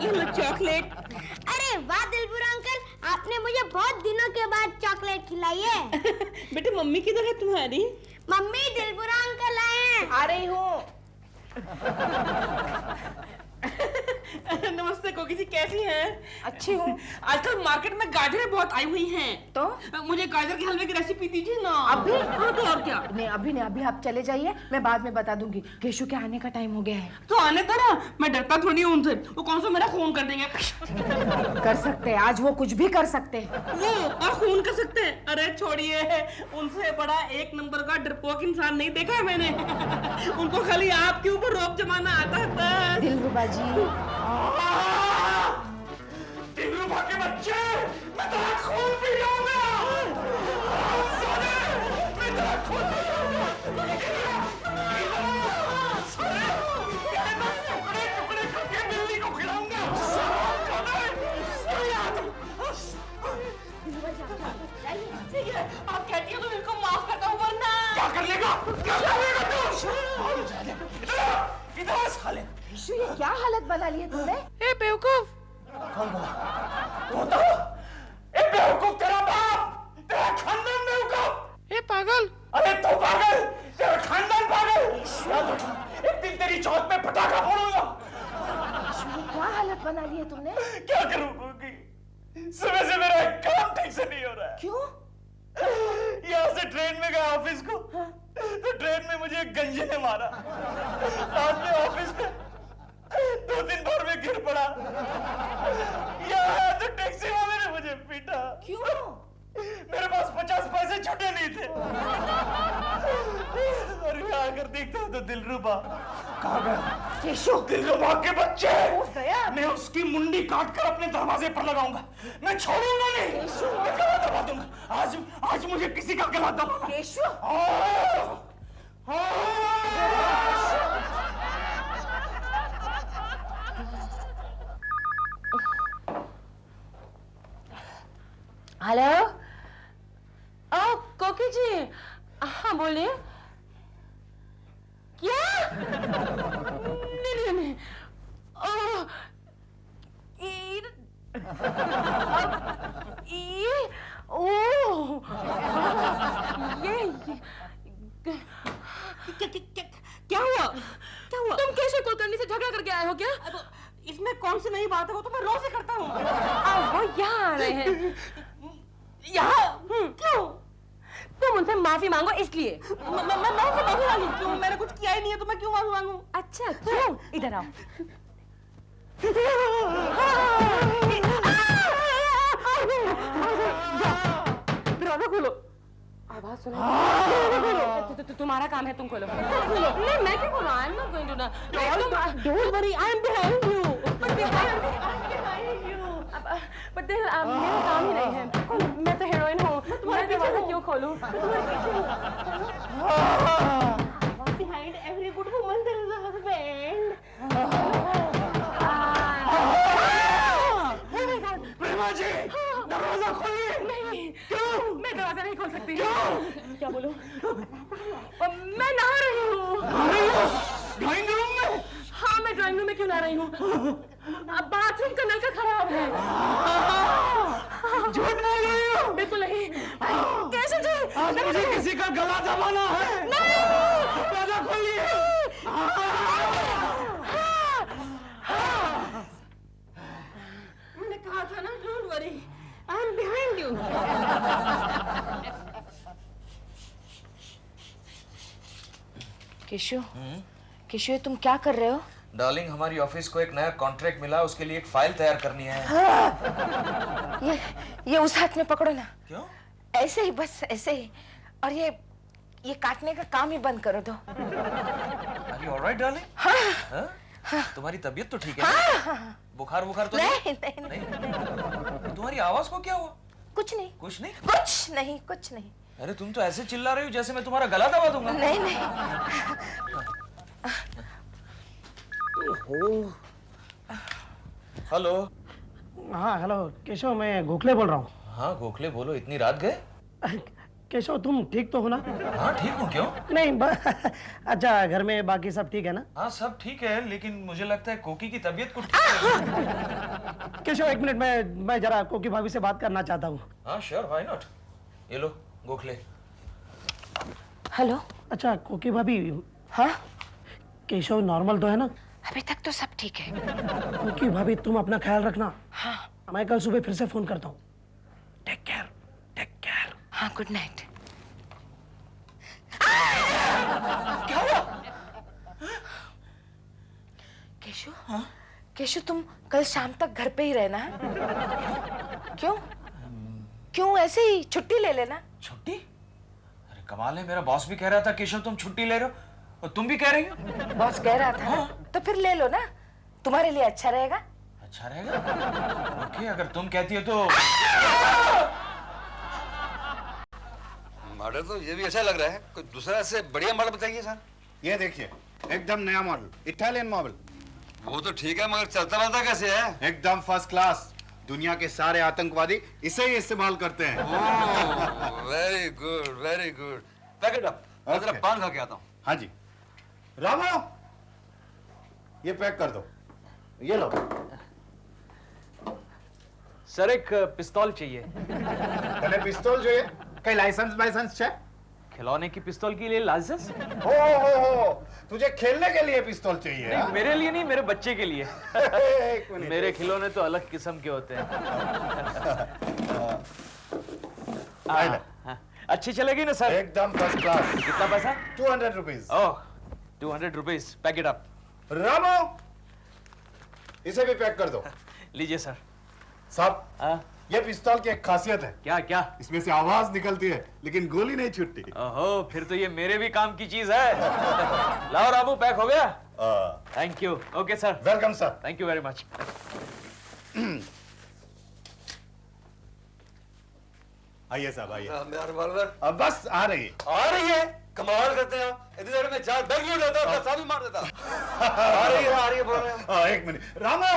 Speaker 1: ये लो चॉकलेट।
Speaker 8: अरे वाह दिलबर अंकल, आपने मुझे बहुत दिनों के बाद चॉकलेट खिलाई है।
Speaker 1: बेटे मम्मी किधर है तुम्हारी?
Speaker 8: मम्मी, दिलबर अंकल आए हैं।
Speaker 3: आ रही हूँ।
Speaker 1: नमस्ते कोकी जी, कैसी हैं?
Speaker 3: अच्छी हूँ।
Speaker 1: आजकल मार्केट में गाजरें बहुत आई हुई हैं।
Speaker 3: तो
Speaker 1: मुझे गाजर के हलवे की रेसिपी दीजिए ना।
Speaker 3: अभी?
Speaker 1: हाँ तो और क्या?
Speaker 3: नहीं, अभी आप चले जाइए, मैं बाद में बता दूंगी। केशु के आने का टाइम हो गया है।
Speaker 1: तो आने दो ना, मैं डरता थोड़ी हूँ उनसे। वो कौन सा मेरा खून कर देंगे।
Speaker 3: कर सकते हैं, आज वो कुछ भी कर सकते हैं।
Speaker 1: वो और खून कर सकते हैं? अरे छोड़िए, उनसे बड़ा 1 नंबर का डरपोक इंसान नहीं देखा है मैंने। उनको खाली आपके ऊपर रौब जमाना आता है बस।
Speaker 3: दिलरुबा जी,
Speaker 2: दिलरुबा के बच्चे, मैं तेरा खून पी जाऊंगा। मैं तेरा खून पी जाऊंगा। टुकड़े करके बिल्ली को खिलाऊंगा।
Speaker 1: आप कहती हो तो इनको माफ करता हूँ, वरना
Speaker 2: क्या कर लेगा? क्या कर लेगा तू? इधर साले।
Speaker 3: केशु, ये क्या हालत बना ली है तुमने?
Speaker 1: ए बेवकूफ।
Speaker 2: तोता, ए बेवकूफ तेरा बाप, तेरा खानदान बेवकूफ।
Speaker 1: ए पागल।
Speaker 2: अरे तू पागल, तेरा खानदान पागल। एक दिन तेरी चौथ में पटाखा फोड़ूंगा।
Speaker 3: केशु, ये क्या हालत बना ली है तुमने?
Speaker 2: क्या करूं गोगी? सुबह से मेरा काम ठीक से नहीं हो रहा है।
Speaker 3: क्यों?
Speaker 2: यहाँ से ट्रेन में गया ऑफिस को, तो ट्रेन में मुझे एक गंजे ने मारा। बाद में ऑफिस में 2-3 बार में गिर पड़ा। यहाँ तो टैक्सी वाले ने मुझे पीटा।
Speaker 3: क्यों?
Speaker 2: मेरे पास 50 पैसे छुटे नहीं थे। और यहाँ आकर देखता हूँ तो दिलरुबा कहाँ गया?
Speaker 3: केशव,
Speaker 2: दिलरुबा के बच्चे!
Speaker 3: गया।
Speaker 2: मैं उसकी मुंडी काट कर अपने दरवाजे पर लगाऊंगा। मैं छोड़ूंगा नहीं। मैं गला दबा दूंगा। आज मुझे किसी का गला दबाना।
Speaker 3: केशव,
Speaker 5: हेलो, ओ कोकी जी, हाँ बोलिए। क्या? नहीं, ओ,
Speaker 1: क्या हुआ?
Speaker 5: तुम कैसे कुलकर्णी से झगड़ा करके आए हो क्या?
Speaker 1: इसमें कौन सी नई बात है? वो तो मैं रोज ही करता हूँ।
Speaker 5: वो यहाँ आ रहे हैं।
Speaker 1: यहाँ क्यों?
Speaker 5: तुम उनसे माफी मांगो इसलिए।
Speaker 1: मैं उनसे माफी मांगू क्यों? मैंने कुछ किया ही नहीं है तो मैं क्यों माफी मांगू?
Speaker 5: अच्छा क्यों? इधर आओ।
Speaker 1: दरवाजा खोलो।
Speaker 5: आवाज सुनो। तुम्हारा काम है, तुम खोलो। नहीं, मैं क्यों खोलूं? I am not going to ना।
Speaker 1: Don't worry, I am behind you.
Speaker 5: But मेरा काम ही नहीं है। मैं तो हीरोइन हूँ। मैं दरवाजा क्यों खोलूं?
Speaker 1: Behind every good woman there is a husband.
Speaker 2: प्रेमा जी, दरवाजा खोलिए।
Speaker 5: नहीं, क्यों? मैं दरवाजा नहीं खोल सकती।
Speaker 2: क्यों?
Speaker 5: क्या बोलूं? मैं नहा रही हूँ।
Speaker 2: ड्राइंग रूम में?
Speaker 5: हाँ, मैं ड्राइंग रूम में क्यों नहा रही हूँ? अब बाथरूम का नल का खराब है।
Speaker 2: झूठ बोल रही हो?
Speaker 5: बिल्कुल नहीं। कैसे जी?
Speaker 2: आज मुझे किसी का गला दबाना है। दरवाजा खोलिए।
Speaker 1: मैंने कहा था ना, don't worry, I am behind you.
Speaker 3: Keshav, Keshav तुम क्या कर रहे हो?
Speaker 13: डार्लिंग, हमारी ऑफिस को एक नया कॉन्ट्रैक्ट मिला, उसके लिए एक फाइल तैयार करनी है।
Speaker 3: हाँ। ये उस हाथ में पकड़ो ना।
Speaker 13: क्यों?
Speaker 3: ऐसे ही, बस ऐसे ही। और ये काटने का काम ही बंद करो दो।
Speaker 13: Are you all right, darling?
Speaker 3: हाँ।
Speaker 13: हाँ? तुम्हारी तबीयत तो ठीक है?
Speaker 3: हाँ।
Speaker 13: बुखार तो
Speaker 3: नहीं।
Speaker 13: तुम्हारी आवाज को क्या हुआ?
Speaker 3: कुछ नहीं।
Speaker 13: कुछ नहीं?
Speaker 3: कुछ नहीं।
Speaker 13: अरे तुम तो ऐसे चिल्ला रही हो जैसे मैं तुम्हारा गला दबा दूंगा।
Speaker 3: नहीं।
Speaker 13: हेलो।
Speaker 6: हाँ हेलो केशव, मैं गोखले बोल रहा हूँ।
Speaker 13: हाँ गोखले बोलो, इतनी रात गए?
Speaker 6: केशव तुम ठीक तो हो ना?
Speaker 13: हाँ ठीक हूँ। क्यों?
Speaker 6: नहीं अच्छा, घर में बाकी सब ठीक है ना?
Speaker 13: हाँ सब ठीक है, लेकिन मुझे लगता है कोकी की तबीयत को ठीक।
Speaker 6: केशव एक मिनट, मैं जरा कोकी भाभी से बात करना चाहता हूँ।
Speaker 13: हाँ श्योर, व्हाई नॉट। ये लो गोखले।
Speaker 3: हेलो।
Speaker 6: अच्छा कोकी भाभी।
Speaker 3: हाँ?
Speaker 6: केशव नॉर्मल तो है ना?
Speaker 3: अभी तक तो सब ठीक है।
Speaker 6: कोकी भाभी तुम अपना ख्याल रखना।
Speaker 3: हाँ।
Speaker 6: मैं कल सुबह फिर से फोन करता हूँ। Take care.
Speaker 3: हाँ, गुड नाइट।
Speaker 2: क्या हुआ?
Speaker 3: केशव? हाँ? केशव तुम कल शाम तक घर पे ही रहना है। क्यों ऐसे ही छुट्टी ले लेना।
Speaker 13: छुट्टी? अरे कमाल है, मेरा बॉस भी कह रहा था केशव तुम छुट्टी ले रहे हो, और तुम भी कह रही हो।
Speaker 3: बॉस कह रहा था। हाँ? तो फिर ले लो ना, तुम्हारे लिए अच्छा रहेगा।
Speaker 13: अच्छा रहेगा? ओके, अगर तुम कहती हो तो।
Speaker 14: मॉडल तो ये भी अच्छा लग रहा है, कोई दूसरा से बढ़िया मॉडल बताइए सर।
Speaker 9: ये देखिए, एकदम नया मॉडल, इटालियन मॉडल।
Speaker 14: वो तो ठीक है, मगर चलता रहता कैसे है?
Speaker 9: एकदम फर्स्ट क्लास। दुनिया के सारे आतंकवादी इसे ही इस्तेमाल करते हैं।
Speaker 14: Very good. Pack it up. मैं जरा पान खा के आता हूँ।
Speaker 9: हाँ जी। रामो, ये पैक कर दो। ये लो।
Speaker 11: सर एक पिस्तौल चाहिए।
Speaker 9: तने पिस्तौल चाहिए? कई लाइसेंस है?
Speaker 11: खिलौने की पिस्तौल के लिए लाइसेंस?
Speaker 9: हो, तुझे खेलने के लिए पिस्तौल चाहिए?
Speaker 11: नहीं, मेरे लिए नहीं, मेरे बच्चे के लिए।
Speaker 9: एक मिनट।
Speaker 11: मेरे खिलौने तो अलग किस्म के होते हैं। अच्छी चलेगी ना सर?
Speaker 9: एकदम फर्स्ट क्लास।
Speaker 11: कितना पैसा?
Speaker 9: 200 rupees.
Speaker 11: Oh 200 rupees. Pack it up.
Speaker 9: रामो, इसे भी पैक कर दो।
Speaker 11: लीजिए सर।
Speaker 9: साहब, ये पिस्तौल की एक खासियत है।
Speaker 11: क्या?
Speaker 9: इसमें से आवाज निकलती है लेकिन गोली नहीं छूटती।
Speaker 11: ओहो, फिर तो ये मेरे भी काम की चीज है। लाओ रामू, पैक हो गया? Thank you. Okay sir.
Speaker 9: Welcome sir.
Speaker 11: Thank you very much.
Speaker 9: आइए साहब आइए।
Speaker 14: मेरा रिवॉल्वर
Speaker 9: अब बस आ रही है।
Speaker 14: आ रही है, कमाल करते हैं आप। इतनी देर में चार बैग लूट लेता, अपना साथ भी मार देता। आ रही है बोल रहे हैं।
Speaker 9: एक मिनट रामो,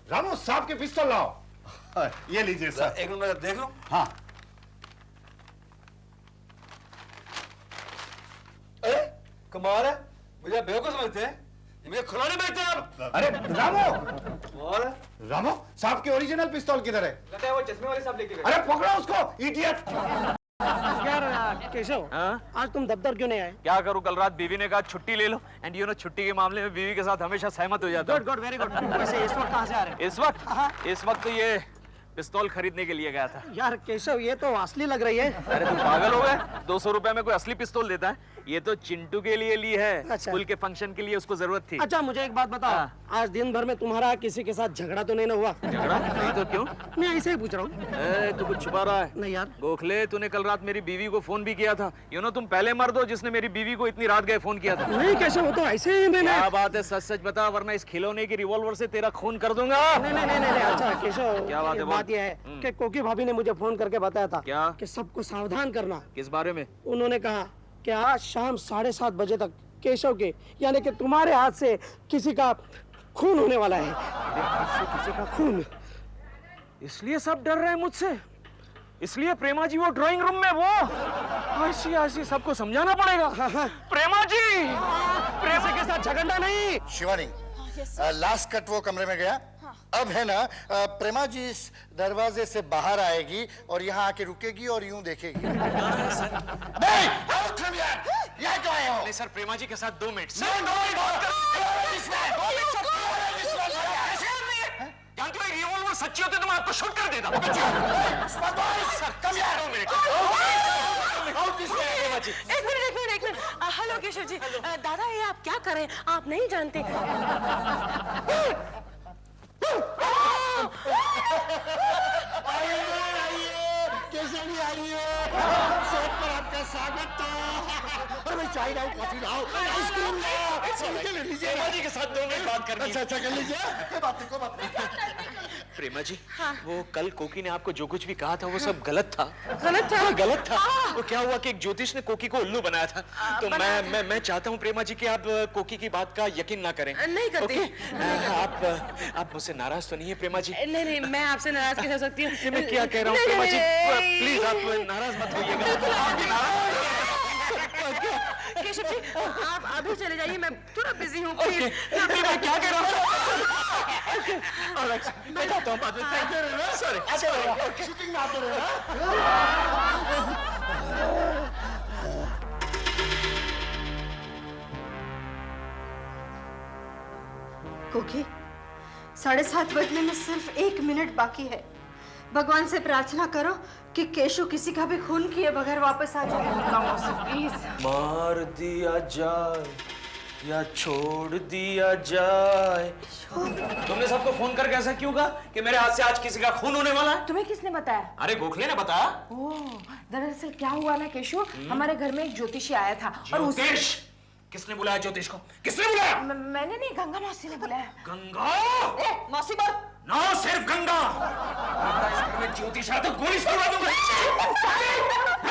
Speaker 9: रामो साहब के पिस्तौल लाओ। ये लीजिए सर।
Speaker 14: एक मिनट मैं देख लूं।
Speaker 9: हाँ।
Speaker 14: कमाल है, मुझे बेवकूफ समझते हैं, ये मुझे खिलौने बेचते हैं आप।
Speaker 9: अरे रामो,
Speaker 14: कमाल है।
Speaker 9: रामो साहब के ओरिजिनल पिस्तौल किधर है?
Speaker 14: लगता है वो चश्मे वाले साहब लेके गए।
Speaker 9: अरे पकड़ो उसको, इडियट।
Speaker 6: यार केशव, आज तुम दफ्तर क्यों नहीं आए?
Speaker 11: क्या करूं, कल रात बीवी ने कहा छुट्टी ले लो, एंड यू नो छुट्टी के मामले में बीवी के साथ हमेशा सहमत हो जाता हूं।
Speaker 6: Good good very good. वैसे इस वक्त कहाँ से आ रहे हैं?
Speaker 11: इस वक्त तो ये पिस्तौल खरीदने के लिए गया था।
Speaker 6: यार केशव, ये तो असली लग रही है।
Speaker 11: अरे तुम पागल हो गए? 200 रुपए में कोई असली पिस्तौल देता है? ये तो चिंटू के लिए ली है।
Speaker 6: अच्छा।
Speaker 11: स्कूल के फंक्शन के लिए उसको जरूरत थी।
Speaker 6: अच्छा मुझे एक बात बताओ, आज दिन भर में तुम्हारा किसी के साथ झगड़ा तो नहीं ना हुआ?
Speaker 11: झगड़ा नहीं तो क्यों?
Speaker 6: मैं ऐसे ही पूछ रहा हूँ।
Speaker 11: तू कुछ छुपा रहा है?
Speaker 6: नहीं यार।
Speaker 11: गोखले, तूने कल रात मेरी बीवी को फोन भी किया था। यू नो तुम पहले मर्द हो जिसने मेरी बीवी को इतनी रात गए फोन किया था।
Speaker 6: नहीं केशव, वो तो ऐसे ही मैंने।
Speaker 11: क्या बात है, सच सच बता, वरना इस खिलौने की रिवॉल्वर से तेरा खून कर दूंगा।
Speaker 6: नहीं नहीं नहीं नहीं। अच्छा केशव,
Speaker 11: क्या बात है?
Speaker 6: बात यह है कि कोकी भाभी ने मुझे फोन करके बताया था
Speaker 11: क्या
Speaker 6: कि सबको सावधान करना।
Speaker 11: किस बारे में?
Speaker 6: उन्होंने कहा कि आज शाम 7:30 बजे तक केशव के यानी कि तुम्हारे हाथ से किसी का खून होने वाला है। किसी का खून।
Speaker 11: इसलिए सब डर रहे हैं मुझसे, इसलिए प्रेमा जी वो ड्राइंग रूम में वो ऐसी सबको समझाना पड़ेगा। प्रेमा जी, प्रेमा के साथ झगड़ना नहीं।
Speaker 9: शिवानी, लास्ट कट वो कमरे में गया। अब है ना, प्रेमा जी इस दरवाजे से बाहर आएगी और यहाँ आके रुकेगी और यूं देखेगी। यहाँ क्यों आए हो?
Speaker 11: नहीं सर, प्रेमा जी के साथ 2 मिनट। जानते हो रिवॉल्वर सच्ची होती तो मैं आपको शूट कर देता।
Speaker 5: एक मिनट। हेलो केशव जी। दादा ये आप क्या करें, आप नहीं जानते।
Speaker 9: कैसे नहीं आइए? सेट पर आपका स्वागत था। और मैं चाय लाऊं, कॉफी लाऊं, आइसक्रीम लाऊं। लीजिए।
Speaker 11: प्रेमा जी के साथ 2 मिनट बात करनी है।
Speaker 9: अच्छा कर लीजिए। कोई बात नहीं।
Speaker 11: प्रेमा जी, वो कल कोकी ने आपको जो कुछ भी कहा था वो सब गलत था।
Speaker 5: गलत था?
Speaker 11: गलत था। वो क्या हुआ कि एक ज्योतिष ने कोकी को उल्लू बनाया था। तो मैं चाहता हूँ प्रेमा जी कि आप कोकी की बात का यकीन ना करें।
Speaker 5: नहीं करती।
Speaker 11: आप मुझसे नाराज तो नहीं है प्रेमा जी?
Speaker 5: नहीं, मैं आपसे नाराज कैसे हो सकती हूँ?
Speaker 11: मैं क्या कह रहा हूँ प्रेमा जी, प्लीज आप नाराज मत होइएगा।
Speaker 5: केशव जी, आप अभी चले जाइए, मैं थोड़ा बिजी हूँ।
Speaker 11: मैं क्या कह रहा हूँ? मैं जाता हूँ बाद में। सॉरी।
Speaker 9: शूटिंग में आते रहे।
Speaker 4: कोकी, 7:30 बजने में सिर्फ 1 मिनट बाकी है। भगवान से प्रार्थना करो कि केशव किसी का भी खून किए बगैर वापस आ जाए। प्लीज।
Speaker 13: मार दिया जाए या छोड़ दिया जाए।
Speaker 11: तुमने सबको फोन करके ऐसा क्यों कहा कि मेरे हाथ से आज किसी का खून होने वाला है?
Speaker 3: तुम्हें किसने बताया?
Speaker 11: अरे गोखले ने बताया।
Speaker 3: ओह, दरअसल क्या हुआ ना केशव, हमारे घर में एक ज्योतिषी आया था और
Speaker 11: ज्योतिष? किसने बुलाया ज्योतिष को? किसने बुलाया?
Speaker 3: मैंने नहीं, गंगा मौसी ने बुलाया।
Speaker 11: गंगा?
Speaker 3: मौसी बोल।
Speaker 11: ना सिर्फ गंगा। इस घर में ज्योतिष आया तो गोली से उड़ा दूंगा।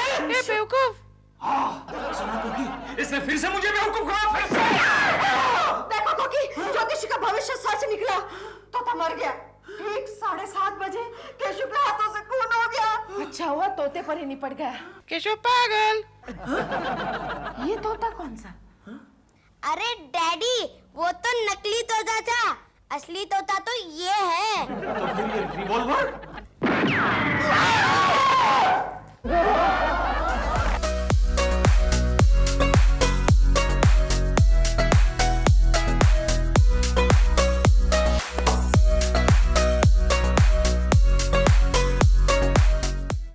Speaker 5: ए बेवकूफ।
Speaker 11: सुनो कोकी, इसने फिर से मुझे बेवकूफ कहा। फिर से।
Speaker 4: देखो कोकी, ज्योतिषी का भविष्य सच निकला। तोता मर गया। ठीक 7:30 बजे केशव के हाथों से खून हो गया।
Speaker 3: अच्छा हुआ तोते पर ही निपट गया।
Speaker 5: केशव पागल।
Speaker 3: ये तोता कौन सा?
Speaker 8: अरे डैडी, वो तो नकली तोता था, असली तोता तो ये है।
Speaker 11: तो फिर ये रिवॉल्वर?